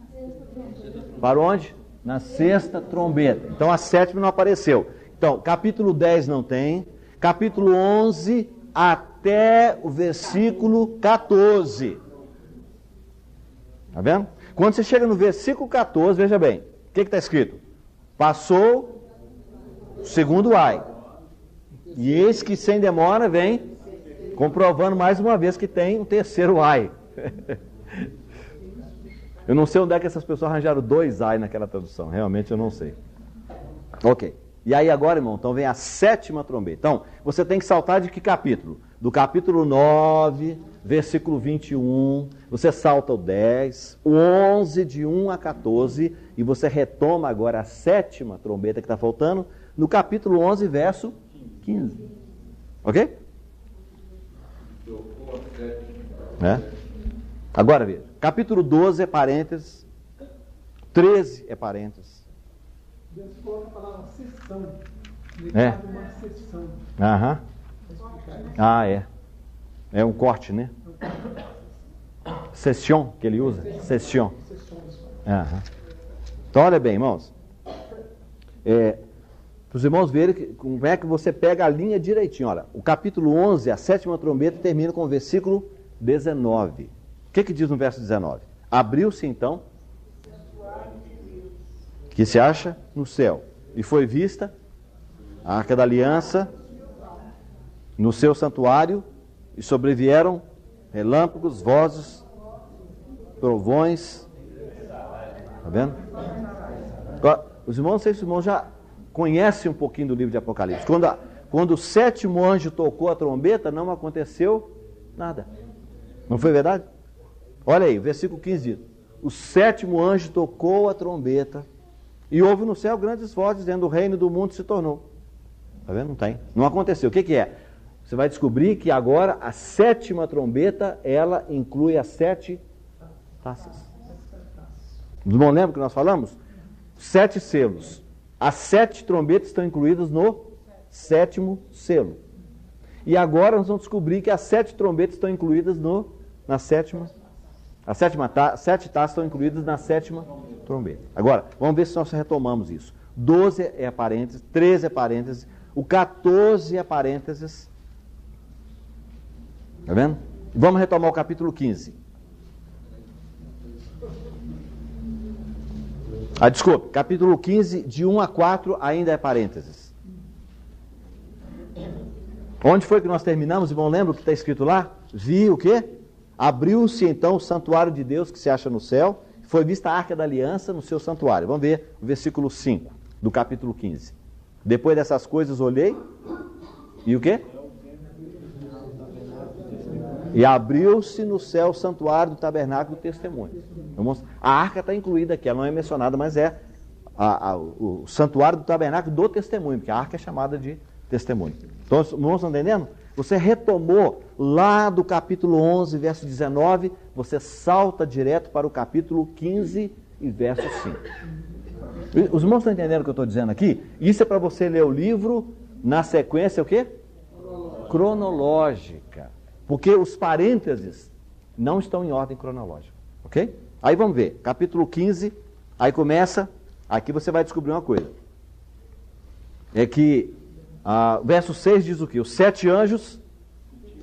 Parou onde? Na sexta trombeta. Então, a sétima não apareceu. Então, capítulo 10 não tem. Capítulo 11 até o versículo 14. Está vendo? Quando você chega no versículo 14, veja bem. O que está escrito? Passou o segundo ai. E eis que sem demora vem, comprovando mais uma vez que tem um terceiro ai. Eu não sei onde é que essas pessoas arranjaram 2 ai naquela tradução. Realmente eu não sei. Ok. E aí agora, irmão, então vem a sétima trombeta. Então, você tem que saltar de que capítulo? Do capítulo 9, versículo 21, você salta o 10, o 11 de 1 a 14, e você retoma agora a sétima trombeta que está faltando, no capítulo 11, verso 15. Ok? Agora veja, capítulo 12 é parênteses, 13 é parênteses. Deus coloca a palavra sessão. Uma sessão. Aham. É um corte, né? Session que ele usa. Session. Então, olha bem, irmãos. Para os irmãos verem como é que você pega a linha direitinho. Olha, o capítulo 11, a sétima trombeta, termina com o versículo 19. O que diz no verso 19? Abriu-se então, que se acha no céu, e foi vista a Arca da Aliança no seu santuário, e sobrevieram relâmpagos, vozes, trovões. Está vendo? Agora, os irmãos, não sei se os irmãos já conhecem um pouquinho do livro de Apocalipse. Quando o sétimo anjo tocou a trombeta, não aconteceu nada. Não foi verdade? Olha aí, o versículo 15 diz: o sétimo anjo tocou a trombeta, e houve no céu grandes vozes, dizendo: o reino do mundo se tornou. Está vendo? Não tem. Não aconteceu. O que é? Você vai descobrir que agora a sétima trombeta, ela inclui as 7 taças. Não lembra que nós falamos? 7 selos. As 7 trombetas estão incluídas no 7º selo. E agora nós vamos descobrir que as 7 trombetas estão incluídas na 7ª. As 7 taças estão incluídas na 7ª trombeta. Agora, vamos ver se nós retomamos isso. 12 é parênteses, 13 é parênteses, o 14 é parênteses. Está vendo? Vamos retomar o capítulo 15. Desculpe, capítulo 15, de 1 a 4 ainda é parênteses. Onde foi que nós terminamos, irmão? Lembra o que está escrito lá? Vi o quê? Abriu-se então o santuário de Deus que se acha no céu, foi vista a arca da aliança no seu santuário. Vamos ver o versículo 5 do capítulo 15. Depois dessas coisas olhei, e o quê? E abriu-se no céu o santuário do tabernáculo do testemunho. A arca está incluída aqui, ela não é mencionada, mas é o santuário do tabernáculo do testemunho, porque a arca é chamada de testemunho. Então, irmãos, estão entendendo? Você retomou lá do capítulo 11, verso 19, você salta direto para o capítulo 15 e verso 5. Os irmãos estão entendendo o que eu estou dizendo aqui? Isso é para você ler o livro na sequência, o quê? Cronológica. Porque os parênteses não estão em ordem cronológica. Ok? Aí vamos ver, capítulo 15, aí começa, aqui você vai descobrir uma coisa. É que, verso 6 diz o quê? Os 7 anjos,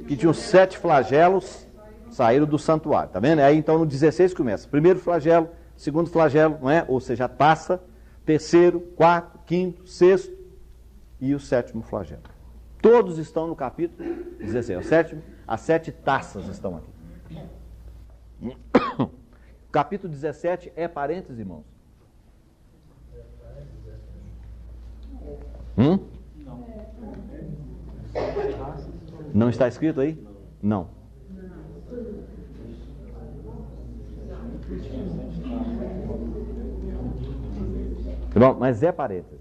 que tinham 7 flagelos, saíram do santuário, tá vendo? Aí então no 16 começa, primeiro flagelo, segundo flagelo, não é? Ou seja, a taça, terceiro, quarto, quinto, sexto e o 7º flagelo. Todos estão no capítulo 16, as 7 taças estão aqui. Capítulo 17 é parênteses, irmãos? Não está escrito aí? Não. Bom, mas é parênteses.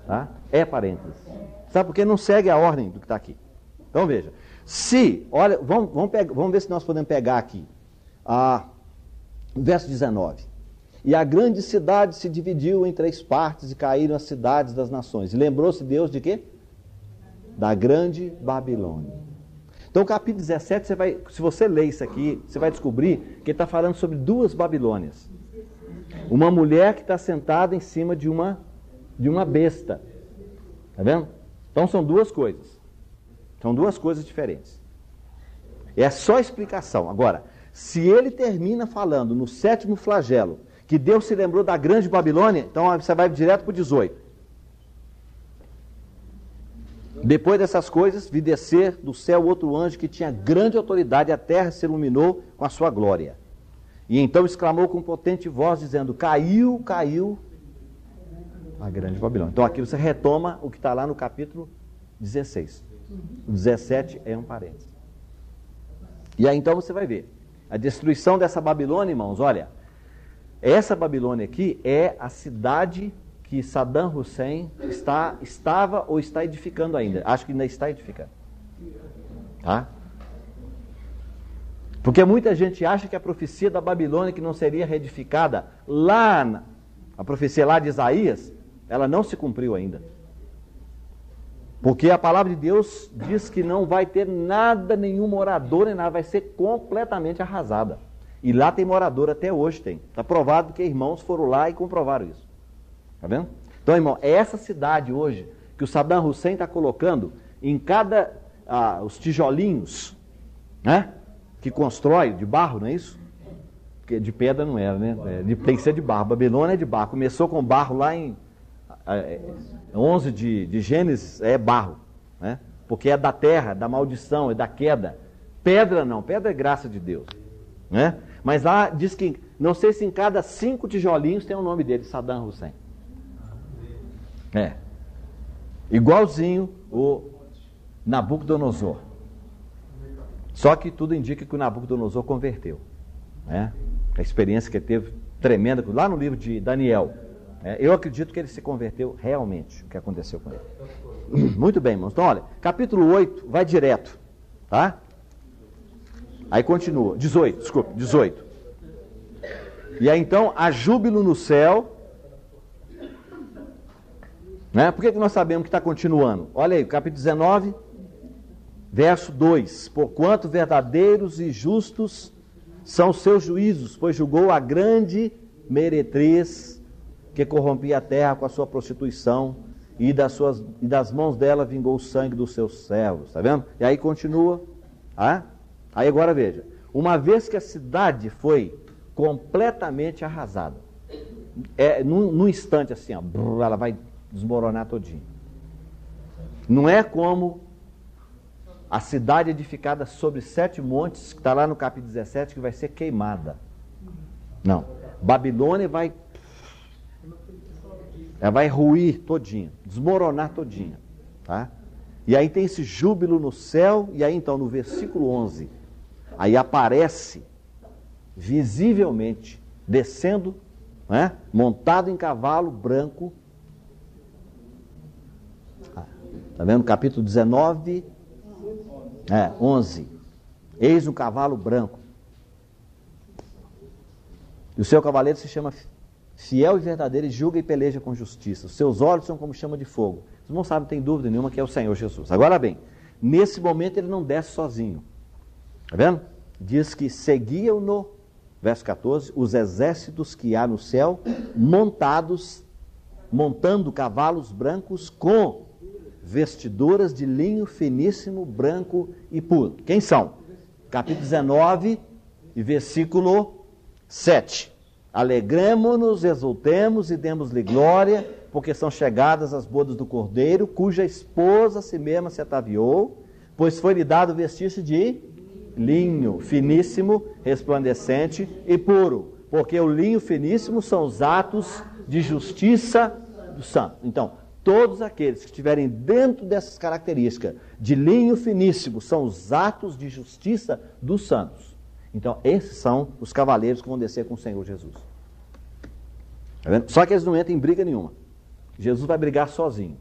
Tá? É parênteses. Sabe por quê? Não segue a ordem do que está aqui. Então veja. Olha, vamos ver se nós podemos pegar aqui. Verso 19. E a grande cidade se dividiu em 3 partes e caíram as cidades das nações. E lembrou-se Deus de quê? Da grande Babilônia. Então o capítulo 17, se você ler isso aqui, você vai descobrir que ele está falando sobre 2 Babilônias. Uma mulher que está sentada em cima de uma besta. Está vendo? Então são 2 coisas. São 2 coisas diferentes. É só explicação. Agora, se ele termina falando no 7º flagelo, que Deus se lembrou da grande Babilônia, então você vai direto para o 18. Depois dessas coisas, vi descer do céu outro anjo que tinha grande autoridade, a terra se iluminou com a sua glória. E então exclamou com potente voz, dizendo, caiu a grande Babilônia. Então aqui você retoma o que está lá no capítulo 16. O 17 é um parênteses. E aí então você vai ver. A destruição dessa Babilônia, irmãos, olha, essa Babilônia aqui é a cidade que Saddam Hussein estava ou está edificando ainda. Acho que ainda está edificando. Tá? Porque muita gente acha que a profecia da Babilônia, que não seria reedificada lá, a profecia lá de Isaías, ela não se cumpriu ainda. Porque a palavra de Deus diz que não vai ter nada, nenhum morador, nem nada, vai ser completamente arrasada. E lá tem morador, até hoje tem. Está provado que irmãos foram lá e comprovaram isso. Está vendo? Então, irmão, é essa cidade hoje que o Saddam Hussein está colocando em cada, os tijolinhos, né? Que constrói de barro, não é isso? Porque de pedra não era, né? Tem que ser de barro. Babilônia é de barro. Começou com barro lá em 11 de Gênesis, é barro, né? Porque é da terra, da maldição, é da queda. Pedra não, pedra é graça de Deus, né? Mas lá diz que, não sei se em cada 5 tijolinhos tem o nome dele, Saddam Hussein. Igualzinho o Nabucodonosor. Só que tudo indica que o Nabucodonosor converteu, né? A experiência que ele teve tremenda, lá no livro de Daniel. Eu acredito que ele se converteu realmente, o que aconteceu com ele. Muito bem, irmãos. Então, olha, capítulo 8, vai direto, tá? Aí continua, 18. E aí então, há júbilo no céu, Né? Por que nós sabemos que está continuando? Olha aí, capítulo 19, verso 2. Porquanto verdadeiros e justos são os seus juízos, pois julgou a grande meretriz que corrompia a terra com a sua prostituição, e das mãos dela vingou o sangue dos seus servos. Está vendo? E aí continua. Aí agora veja. Uma vez que a cidade foi completamente arrasada, num instante assim, ó, ela vai desmoronar todinho. Não é como a cidade edificada sobre 7 montes, que está lá no capítulo 17, que vai ser queimada. Não. Babilônia vai ruir todinha, desmoronar todinha. Tá? E aí tem esse júbilo no céu, e aí então no versículo 11, aí aparece visivelmente, descendo, né, montado em cavalo branco. Está vendo? Capítulo 19, 11. Eis um cavalo branco. E o seu cavaleiro se chama Fiel e Verdadeiro, e julga e peleja com justiça. Os seus olhos são como chama de fogo. Os irmãos sabem, não tem dúvida nenhuma que é o Senhor Jesus. Agora bem, nesse momento ele não desce sozinho. Está vendo? Diz que seguiam-no, verso 14, os exércitos que há no céu, montando cavalos brancos com vestiduras de linho finíssimo, branco e puro. Quem são? Capítulo 19 e versículo 7. Alegremo-nos, exultemos e demos-lhe glória, porque são chegadas as bodas do Cordeiro, cuja esposa a si mesma se ataviou, pois foi-lhe dado vestir-se de linho finíssimo, resplandecente e puro, porque o linho finíssimo são os atos de justiça do santo. Então, todos aqueles que estiverem dentro dessas características de linho finíssimo são os atos de justiça dos santos. Então, esses são os cavaleiros que vão descer com o Senhor Jesus. Tá vendo? Só que eles não entram em briga nenhuma. Jesus vai brigar sozinho.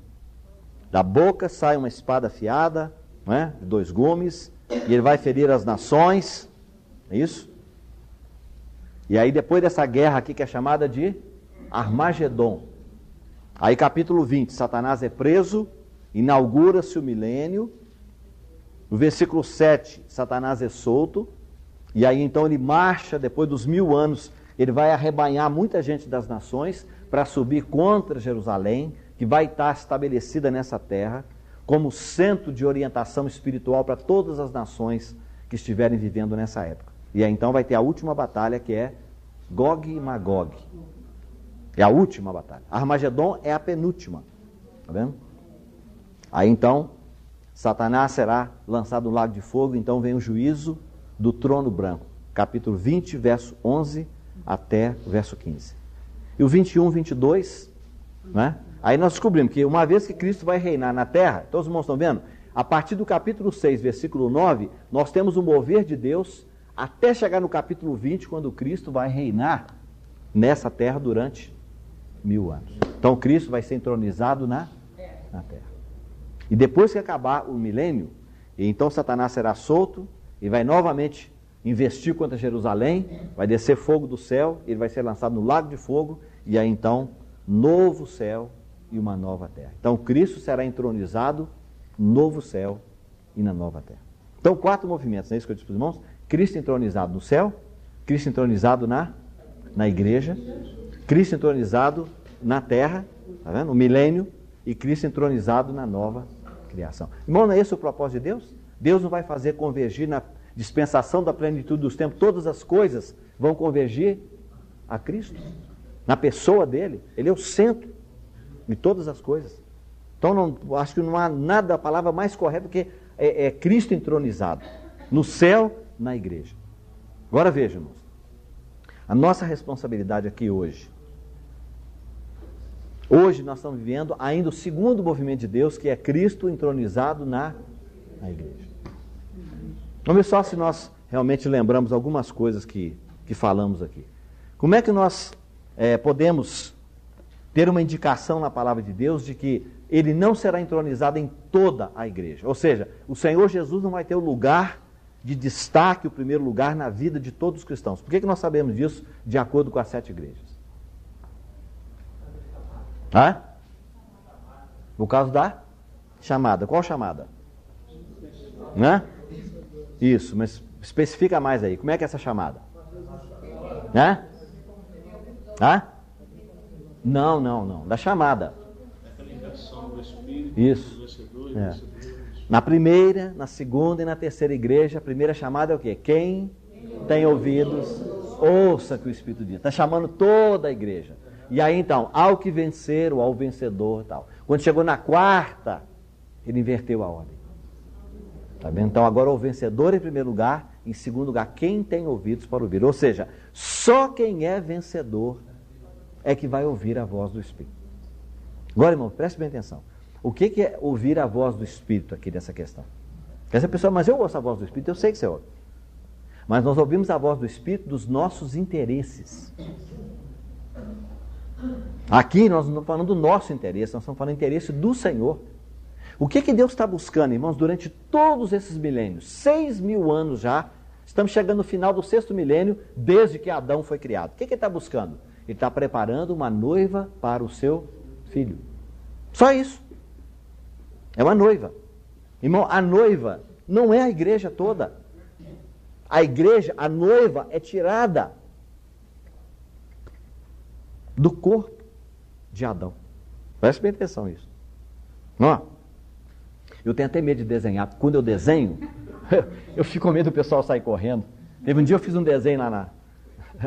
Da boca sai uma espada afiada, né, de 2 gumes, e ele vai ferir as nações. É isso? E aí, depois dessa guerra aqui, que é chamada de Armagedon. Aí, capítulo 20, Satanás é preso, inaugura-se o milênio. No versículo 7, Satanás é solto. E aí então ele marcha, depois dos 1000 anos, ele vai arrebanhar muita gente das nações para subir contra Jerusalém, que vai estar estabelecida nessa terra, como centro de orientação espiritual para todas as nações que estiverem vivendo nessa época. E aí então vai ter a última batalha, que é Gog e Magog. É a última batalha. Armagedon é a penúltima. Está vendo? Aí então, Satanás será lançado no lago de fogo, então vem o juízo do trono branco, capítulo 20, verso 11 até o verso 15. E o 21, 22, né? Aí nós descobrimos que uma vez que Cristo vai reinar na terra, todos os irmãos estão vendo? A partir do capítulo 6, versículo 9, nós temos o mover de Deus até chegar no capítulo 20, quando Cristo vai reinar nessa terra durante 1000 anos. Então Cristo vai ser entronizado na terra. E depois que acabar o milênio, então Satanás será solto, e vai novamente investir contra Jerusalém, vai descer fogo do céu, ele vai ser lançado no lago de fogo, e aí então, novo céu e uma nova terra. Então Cristo será entronizado no novo céu e na nova terra. Então 4 movimentos, não é isso que eu disse para os irmãos? Cristo entronizado no céu, Cristo entronizado na igreja, Cristo entronizado na terra, tá vendo? No milênio, e Cristo entronizado na nova criação. Irmão, não é esse o propósito de Deus? Deus não vai fazer convergir na dispensação da plenitude dos tempos, todas as coisas vão convergir a Cristo, na pessoa dele. Ele é o centro de todas as coisas. Então acho que não há nada, a palavra mais correta do que é Cristo entronizado, no céu, na igreja. Agora vejam, irmãos, a nossa responsabilidade aqui hoje nós estamos vivendo ainda o segundo movimento de Deus, que é Cristo entronizado na igreja. Vamos ver só se nós realmente lembramos algumas coisas que falamos aqui. Como é que nós podemos ter uma indicação na palavra de Deus de que ele não será entronizado em toda a igreja? Ou seja, o Senhor Jesus não vai ter o lugar de destaque, o primeiro lugar na vida de todos os cristãos. Por que nós sabemos disso de acordo com as 7 igrejas? Por causa da chamada. Qual chamada? Né? Isso, mas especifica mais aí. Como é que é essa chamada? Né? Não. Da chamada. Isso. É. Na primeira, na segunda e na terceira igreja, a primeira chamada é o quê? Quem tem ouvidos, ouça que o Espírito diz. Está chamando toda a igreja. E aí então, ao que vencer ou ao vencedor e tal. Quando chegou na quarta, ele inverteu a ordem. Tá vendo? Então agora o vencedor em primeiro lugar, em segundo lugar, quem tem ouvidos para ouvir. Ou seja, só quem é vencedor é que vai ouvir a voz do Espírito. Agora, irmão, preste bem atenção. O que é ouvir a voz do Espírito aqui nessa questão? Essa pessoa, mas eu ouço a voz do Espírito, eu sei que você ouve. Mas nós ouvimos a voz do Espírito dos nossos interesses. Aqui nós não estamos falando do nosso interesse, nós estamos falando do interesse do Senhor. O que Deus está buscando, irmãos, durante todos esses milênios? 6.000 anos já, estamos chegando no final do 6º milênio, desde que Adão foi criado. O que Ele está buscando? Ele está preparando uma noiva para o seu filho. Só isso. É uma noiva. Irmão, a noiva não é a igreja toda. A igreja, a noiva, é tirada do corpo de Adão. Preste bem atenção nisso. Ó, eu tenho até medo de desenhar. Quando eu desenho, eu fico com medo do pessoal sair correndo. Teve um dia eu fiz um desenho lá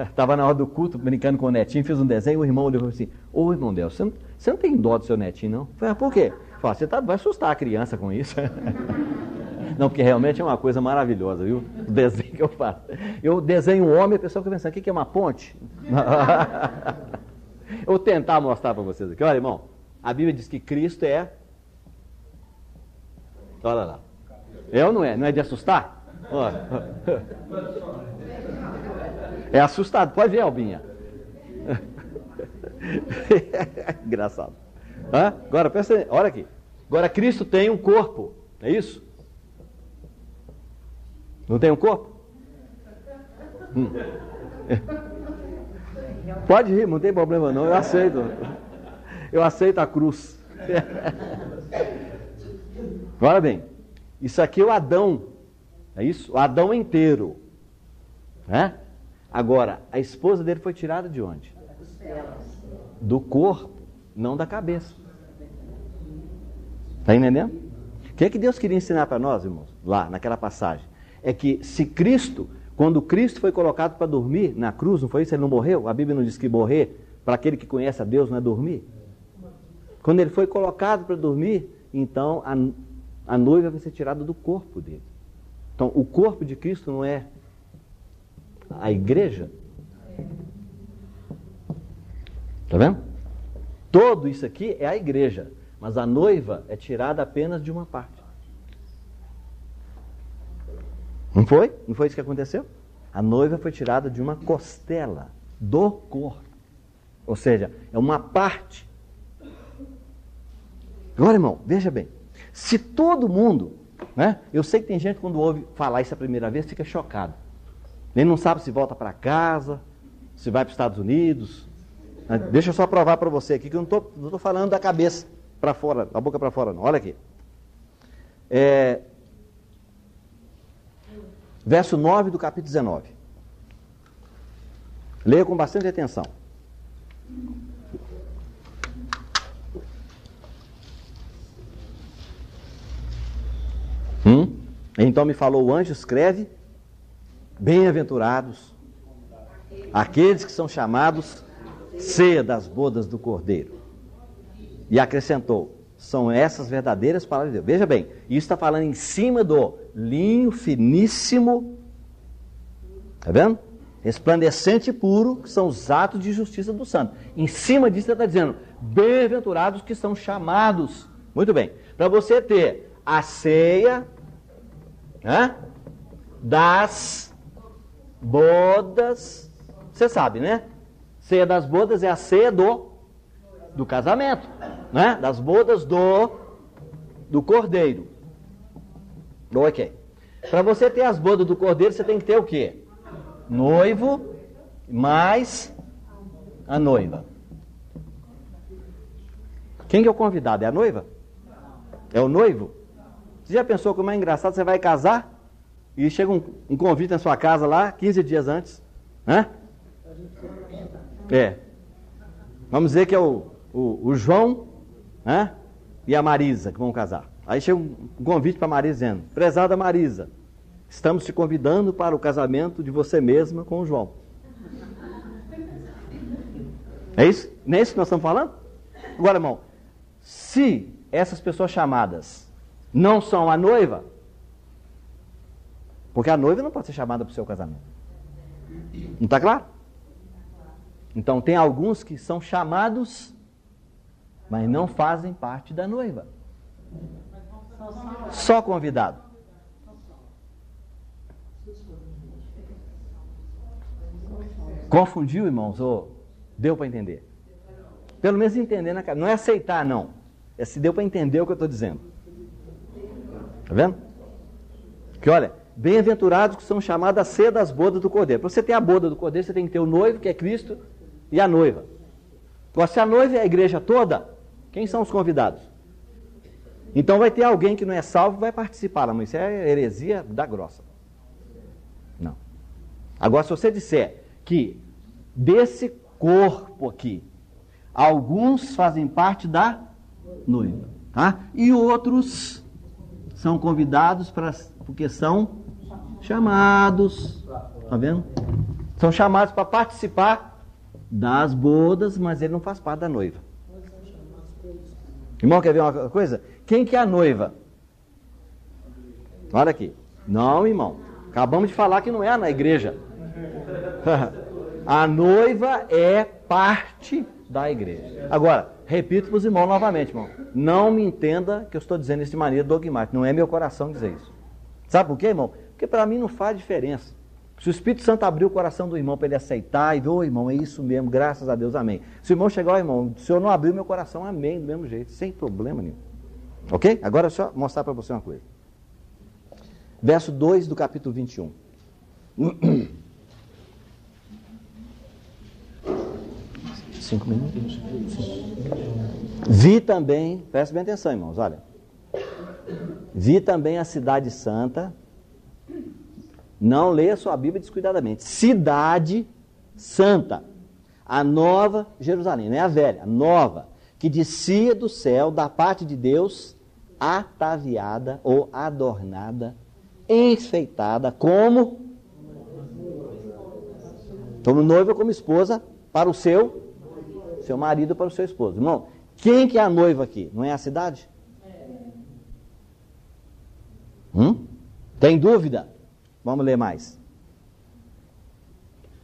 estava na hora do culto, brincando com o netinho, fiz um desenho, o irmão olhou e falou assim: ô irmão Deus, você não tem dó do seu netinho, não? Eu falei, por quê? Fala, você vai assustar a criança com isso. Não, porque realmente é uma coisa maravilhosa, viu? O desenho que eu faço. Eu desenho um homem e a pessoa fica pensando, o que é uma ponte? Eu vou tentar mostrar para vocês aqui. Olha, irmão, a Bíblia diz que Cristo é... Olha lá. É ou não é? Não é de assustar? Olha. É assustado. Pode ver, Albinha. Engraçado. Agora, pensa, olha aqui. Agora, Cristo tem um corpo. É isso? Não tem um corpo? Pode rir, não tem problema não. Eu aceito. Eu aceito a cruz. Agora bem, isso aqui é o Adão. É isso? O Adão inteiro. Né? Agora, a esposa dele foi tirada de onde? Do corpo, não da cabeça. Está entendendo? O que Deus queria ensinar para nós, irmãos? Lá, naquela passagem. É que se Cristo, quando Cristo foi colocado para dormir na cruz, não foi isso? Ele não morreu? A Bíblia não diz que morrer, para aquele que conhece a Deus, não é dormir? Quando ele foi colocado para dormir, então a noiva vai ser tirada do corpo dele. Então, o corpo de Cristo não é a igreja? Está vendo? Tudo isso aqui é a igreja, mas a noiva é tirada apenas de uma parte. Não foi? Não foi isso que aconteceu? A noiva foi tirada de uma costela do corpo. Ou seja, é uma parte. Agora, irmão, veja bem. Se todo mundo, né? Eu sei que tem gente quando ouve falar isso a primeira vez, fica chocado. Ele não sabe se volta para casa, se vai para os Estados Unidos. Deixa eu só provar para você aqui que eu não estou falando da cabeça para fora, da boca para fora não. Olha aqui. Verso 9 do capítulo 19. Leia com bastante atenção. Então me falou o anjo, escreve: bem-aventurados aqueles que são chamados ceia das bodas do Cordeiro. E acrescentou: são essas verdadeiras palavras de Deus. Veja bem, isso está falando em cima do linho finíssimo, está vendo? Resplandecente e puro, que são os atos de justiça do santo. Em cima disso ele está dizendo: bem-aventurados que são chamados. Muito bem, para você ter a ceia das bodas, você sabe, né? Ceia das bodas é a ceia do casamento, né? Das bodas do Cordeiro. Ok. Para você ter as bodas do Cordeiro, você tem que ter o quê? Noivo mais a noiva. Quem que é o convidado? É a noiva? É o noivo? Você já pensou como é engraçado? Você vai casar e chega um convite na sua casa lá, 15 dias antes. Hã? Vamos dizer que é o João, né, e a Marisa que vão casar. Aí chega um convite para a Marisa dizendo: prezada Marisa, estamos te convidando para o casamento de você mesma com o João. É isso? Não é isso que nós estamos falando? Agora, irmão, se essas pessoas chamadas não são a noiva, porque a noiva não pode ser chamada para o seu casamento. Não está claro? Então tem alguns que são chamados, mas não fazem parte da noiva. Só convidado. Confundiu, irmãos? Ou deu para entender? Pelo menos entender na cara. Não é aceitar, não. É se deu para entender o que eu estou dizendo. Está vendo? Que olha, bem-aventurados que são chamados a ser das bodas do Cordeiro. Para você ter a boda do Cordeiro, você tem que ter o noivo, que é Cristo, e a noiva. Agora, se a noiva é a igreja toda, quem são os convidados? Então vai ter alguém que não é salvo e vai participar. Mas isso é heresia da grossa. Não. Agora, se você disser que desse corpo aqui, alguns fazem parte da noiva, tá? E outros são convidados porque são chamados. Tá vendo? São chamados para participar das bodas, mas ele não faz parte da noiva. Irmão, quer ver uma coisa? Quem que é a noiva? Olha aqui. Não, irmão. Acabamos de falar que não é na igreja. A noiva é parte da igreja. Agora, repito para os irmãos novamente, irmão. Não me entenda que eu estou dizendo isso de maneira dogmática. Não é meu coração dizer isso. Sabe por quê, irmão? Porque para mim não faz diferença. Se o Espírito Santo abrir o coração do irmão para ele aceitar e ver, ô irmão, é isso mesmo, graças a Deus, amém. Se o irmão chegar, ó irmão, o senhor não abriu meu coração, amém, do mesmo jeito, sem problema nenhum. Ok? Agora deixa eu mostrar para você uma coisa. Verso 2 do capítulo 21. Cinco minutos. Vi também, preste bem atenção, irmãos, olha. Vi também a cidade santa. Não leia sua Bíblia descuidadamente. Cidade santa, a nova Jerusalém, não é a velha, a nova, que descia do céu da parte de Deus, ataviada ou adornada, enfeitada como noiva, como esposa para o seu marido, para o seu esposo. Irmão, quem que é a noiva aqui? Não é a cidade? Tem dúvida? Vamos ler mais.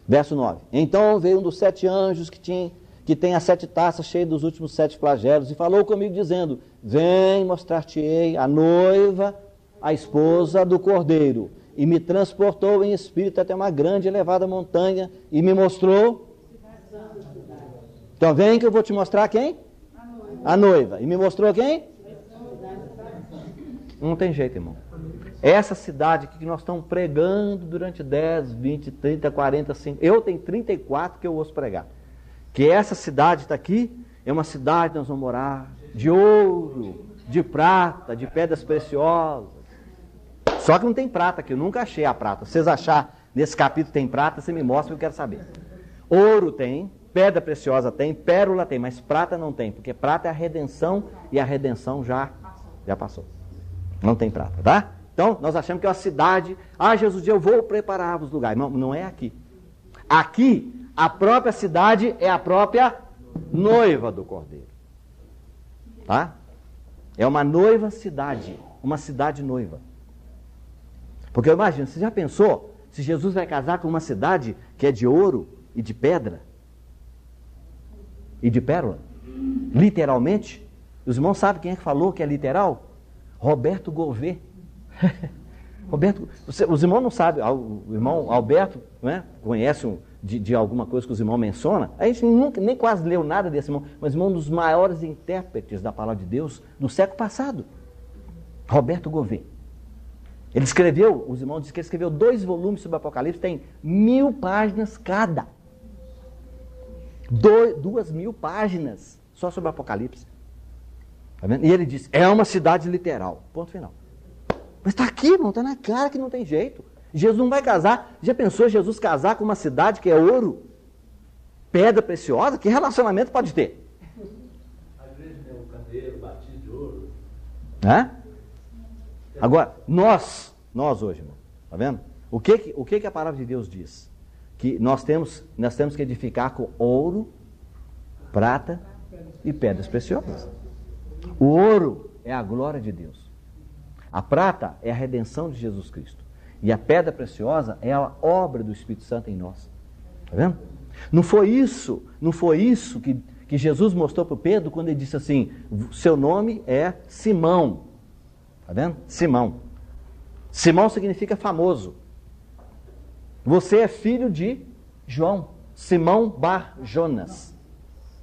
Verso 9. Então veio um dos 7 anjos que tem as 7 taças cheias dos últimos 7 flagelos e falou comigo dizendo: vem, mostrar-te-ei a noiva, a esposa do Cordeiro. E me transportou em espírito até uma grande e elevada montanha e me mostrou. Então vem que eu vou te mostrar quem? A noiva. E me mostrou quem? Não tem jeito, irmão. Essa cidade que nós estamos pregando durante 10, 20, 30, 40, 50... Eu tenho 34 que eu ouço pregar. Que essa cidade está aqui, é uma cidade que nós vamos morar de ouro, de prata, de pedras preciosas. Só que não tem prata aqui, eu nunca achei a prata. Se vocês acharem nesse capítulo tem prata, você me mostra que eu quero saber. Ouro tem, pedra preciosa tem, pérola tem, mas prata não tem, porque prata é a redenção e a redenção já passou. Não tem prata, tá? Então, nós achamos que é uma cidade. Jesus, eu vou preparar os lugares. Não é aqui. Aqui, a própria cidade é a própria noiva do Cordeiro. Tá? É uma noiva cidade. Uma cidade noiva. Porque eu imagino, você já pensou se Jesus vai casar com uma cidade que é de ouro e de pedra? E de pérola? Literalmente? Os irmãos sabem quem é que falou que é literal? Roberto Gouveia. Roberto, os irmãos não sabem, o irmão Alberto, né, conhece de alguma coisa que os irmãos mencionam. A gente nunca, nem quase leu nada desse irmão, mas irmão, um dos maiores intérpretes da palavra de Deus do século passado, Roberto Gouveia. Ele escreveu, os irmãos dizem que ele escreveu 2 volumes sobre o Apocalipse, tem 1000 páginas cada. 2.000 páginas só sobre o Apocalipse. Tá vendo? E ele diz, é uma cidade literal. Ponto final. Mas está aqui, irmão, está na cara que não tem jeito. Jesus não vai casar. Já pensou Jesus casar com uma cidade que é ouro? Pedra preciosa? Que relacionamento pode ter? A igreja tem um candeeiro batido de ouro. Agora, nós hoje, irmão, tá vendo? O que a palavra de Deus diz? Que nós temos que edificar com ouro, prata e pedras preciosas. O ouro é a glória de Deus. A prata é a redenção de Jesus Cristo. E a pedra preciosa é a obra do Espírito Santo em nós. Tá vendo? Não foi isso que Jesus mostrou para o Pedro quando ele disse assim, seu nome é Simão. Tá vendo? Simão. Simão significa famoso. Você é filho de João. Simão bar Jonas.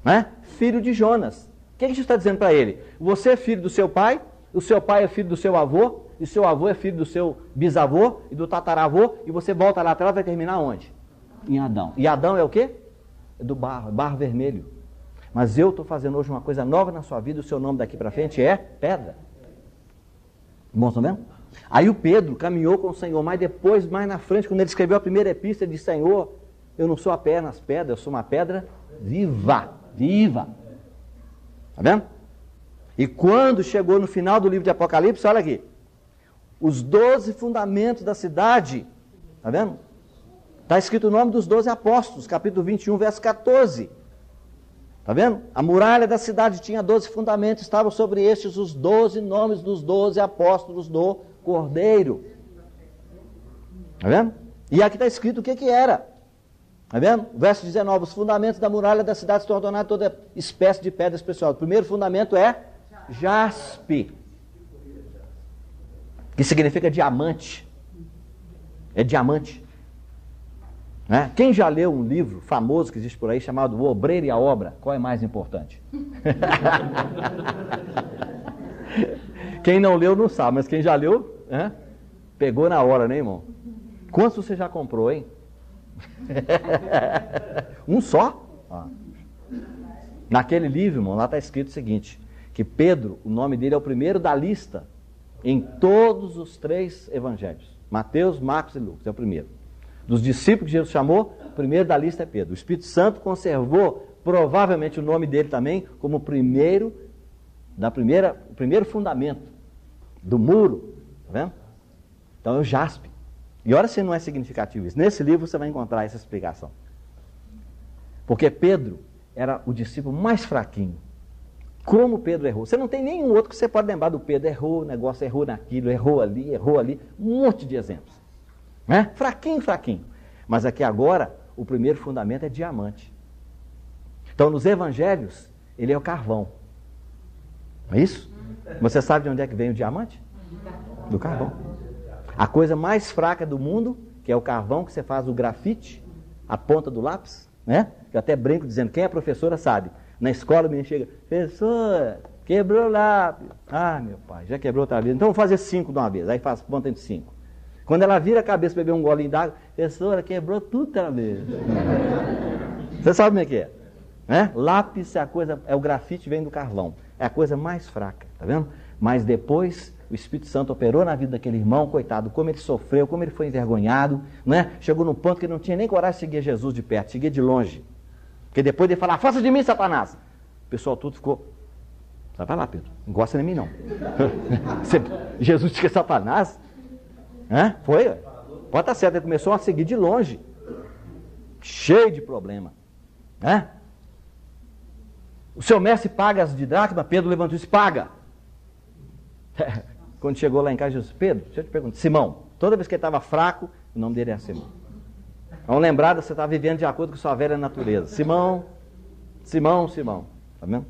Né? Filho de Jonas. O que Jesus está dizendo para ele? Você é filho do seu pai, o seu pai é filho do seu avô, e o seu avô é filho do seu bisavô e do tataravô, e você volta lá atrás e vai terminar onde? Em Adão. E Adão é o quê? É do barro vermelho. Mas eu estou fazendo hoje uma coisa nova na sua vida, o seu nome daqui para frente é pedra. Bom, estão vendo? Aí o Pedro caminhou com o Senhor, mas depois, mais na frente, quando ele escreveu a primeira epístola, ele disse, Senhor, eu não sou apenas pedra, eu sou uma pedra viva. Viva. Tá vendo? E quando chegou no final do livro de Apocalipse, olha aqui, os 12 fundamentos da cidade, tá vendo? Está escrito o nome dos 12 apóstolos, capítulo 21, verso 14. Tá vendo? A muralha da cidade tinha 12 fundamentos, estavam sobre estes os 12 nomes dos 12 apóstolos do Cordeiro. Tá vendo? E aqui está escrito o que era. Tá vendo? Verso 19, os fundamentos da muralha da cidade estão ordenados toda espécie de pedras preciosas. O primeiro fundamento é jaspe, que significa diamante. É diamante. Né? Quem já leu um livro famoso que existe por aí, chamado O Obreiro e a Obra, qual é mais importante? Quem não leu não sabe, mas quem já leu, pegou na hora, né, irmão? Quantos você já comprou, hein? Um só? Naquele livro, irmão, lá está escrito o seguinte, que Pedro, o nome dele é o primeiro da lista em todos os 3 evangelhos. Mateus, Marcos e Lucas, é o primeiro. Dos discípulos que Jesus chamou, o primeiro da lista é Pedro. O Espírito Santo conservou provavelmente o nome dele também como o primeiro fundamento do muro. Tá vendo? Então é o jaspe. E olha se não é significativo isso. Nesse livro você vai encontrar essa explicação. Porque Pedro era o discípulo mais fraquinho. Como Pedro errou. Você não tem nenhum outro que você pode lembrar do Pedro. Errou o negócio, errou naquilo, errou ali. Um monte de exemplos. Né? Fraquinho. Mas aqui agora, o primeiro fundamento é diamante. Então nos evangelhos, ele é o carvão. Não é isso? Você sabe de onde é que vem o diamante? Do carvão. A coisa mais fraca do mundo, que é o carvão, que você faz o grafite, a ponta do lápis, né? Eu até brinco dizendo, quem é professora sabe. Na escola o menino chega, professora, quebrou o lápis. Ah, meu pai, já quebrou outra vez. Então vamos fazer 5 de uma vez. Aí faz ponta de 5. Quando ela vira a cabeça para beber um golinho d'água, professora, quebrou tudo outra vez. Você sabe como é que é? Né? Lápis é o grafite vem do carvão. É a coisa mais fraca, tá vendo? Mas depois o Espírito Santo operou na vida daquele irmão, coitado, como ele sofreu, como ele foi envergonhado, né? Chegou num ponto que ele não tinha nem coragem de seguir Jesus de perto, seguia de longe. Porque depois de falar, afasta de mim, Satanás, o pessoal tudo ficou, sai pra lá, Pedro, não gosta de mim não. Jesus disse que é Satanás? Foi? Pode estar certo, ele começou a seguir de longe, cheio de problema. O seu mestre paga as de dracma, Pedro levantou e disse, paga. Quando chegou lá em casa, Jesus, Pedro, deixa eu te perguntar, Simão, toda vez que ele estava fraco, o nome dele era Simão. Vamos lembrar, você está vivendo de acordo com sua velha natureza. Simão, tá vendo?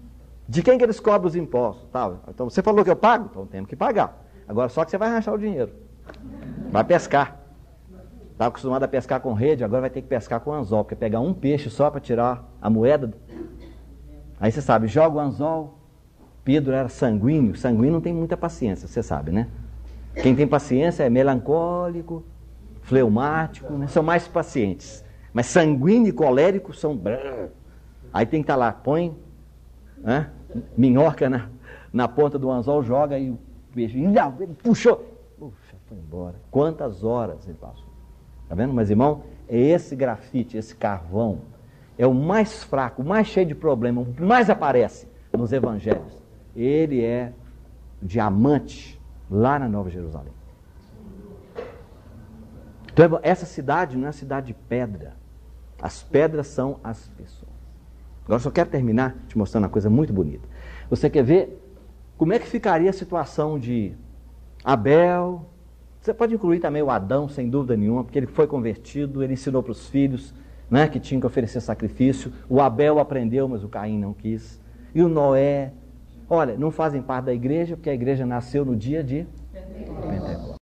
De quem que eles cobram os impostos? Tá, então você falou que eu pago? Então temos que pagar. Agora só que você vai rachar o dinheiro. Vai pescar. Estava acostumado a pescar com rede, agora vai ter que pescar com anzol, porque pegar um peixe só para tirar a moeda. Aí você sabe, joga o anzol. Pedro era sanguíneo não tem muita paciência, você sabe, né? Quem tem paciência é melancólico, fleumático, né? São mais pacientes. Mas sanguíneo e colérico são... Aí tem que estar lá, põe minhoca na ponta do anzol, joga e o peixe, ele puxou. Puxa, foi embora. Quantas horas ele passou? Está vendo? Mas, irmão, é esse grafite, esse carvão, é o mais fraco, o mais cheio de problema, o que mais aparece nos evangelhos. Ele é diamante lá na Nova Jerusalém. Então, essa cidade não é uma cidade de pedra. As pedras são as pessoas. Agora, eu só quero terminar te mostrando uma coisa muito bonita. Você quer ver como é que ficaria a situação de Abel? Você pode incluir também o Adão, sem dúvida nenhuma, porque ele foi convertido, ele ensinou para os filhos, né, que tinham que oferecer sacrifício. O Abel aprendeu, mas o Caim não quis. E o Noé, olha, não fazem parte da igreja, porque a igreja nasceu no dia de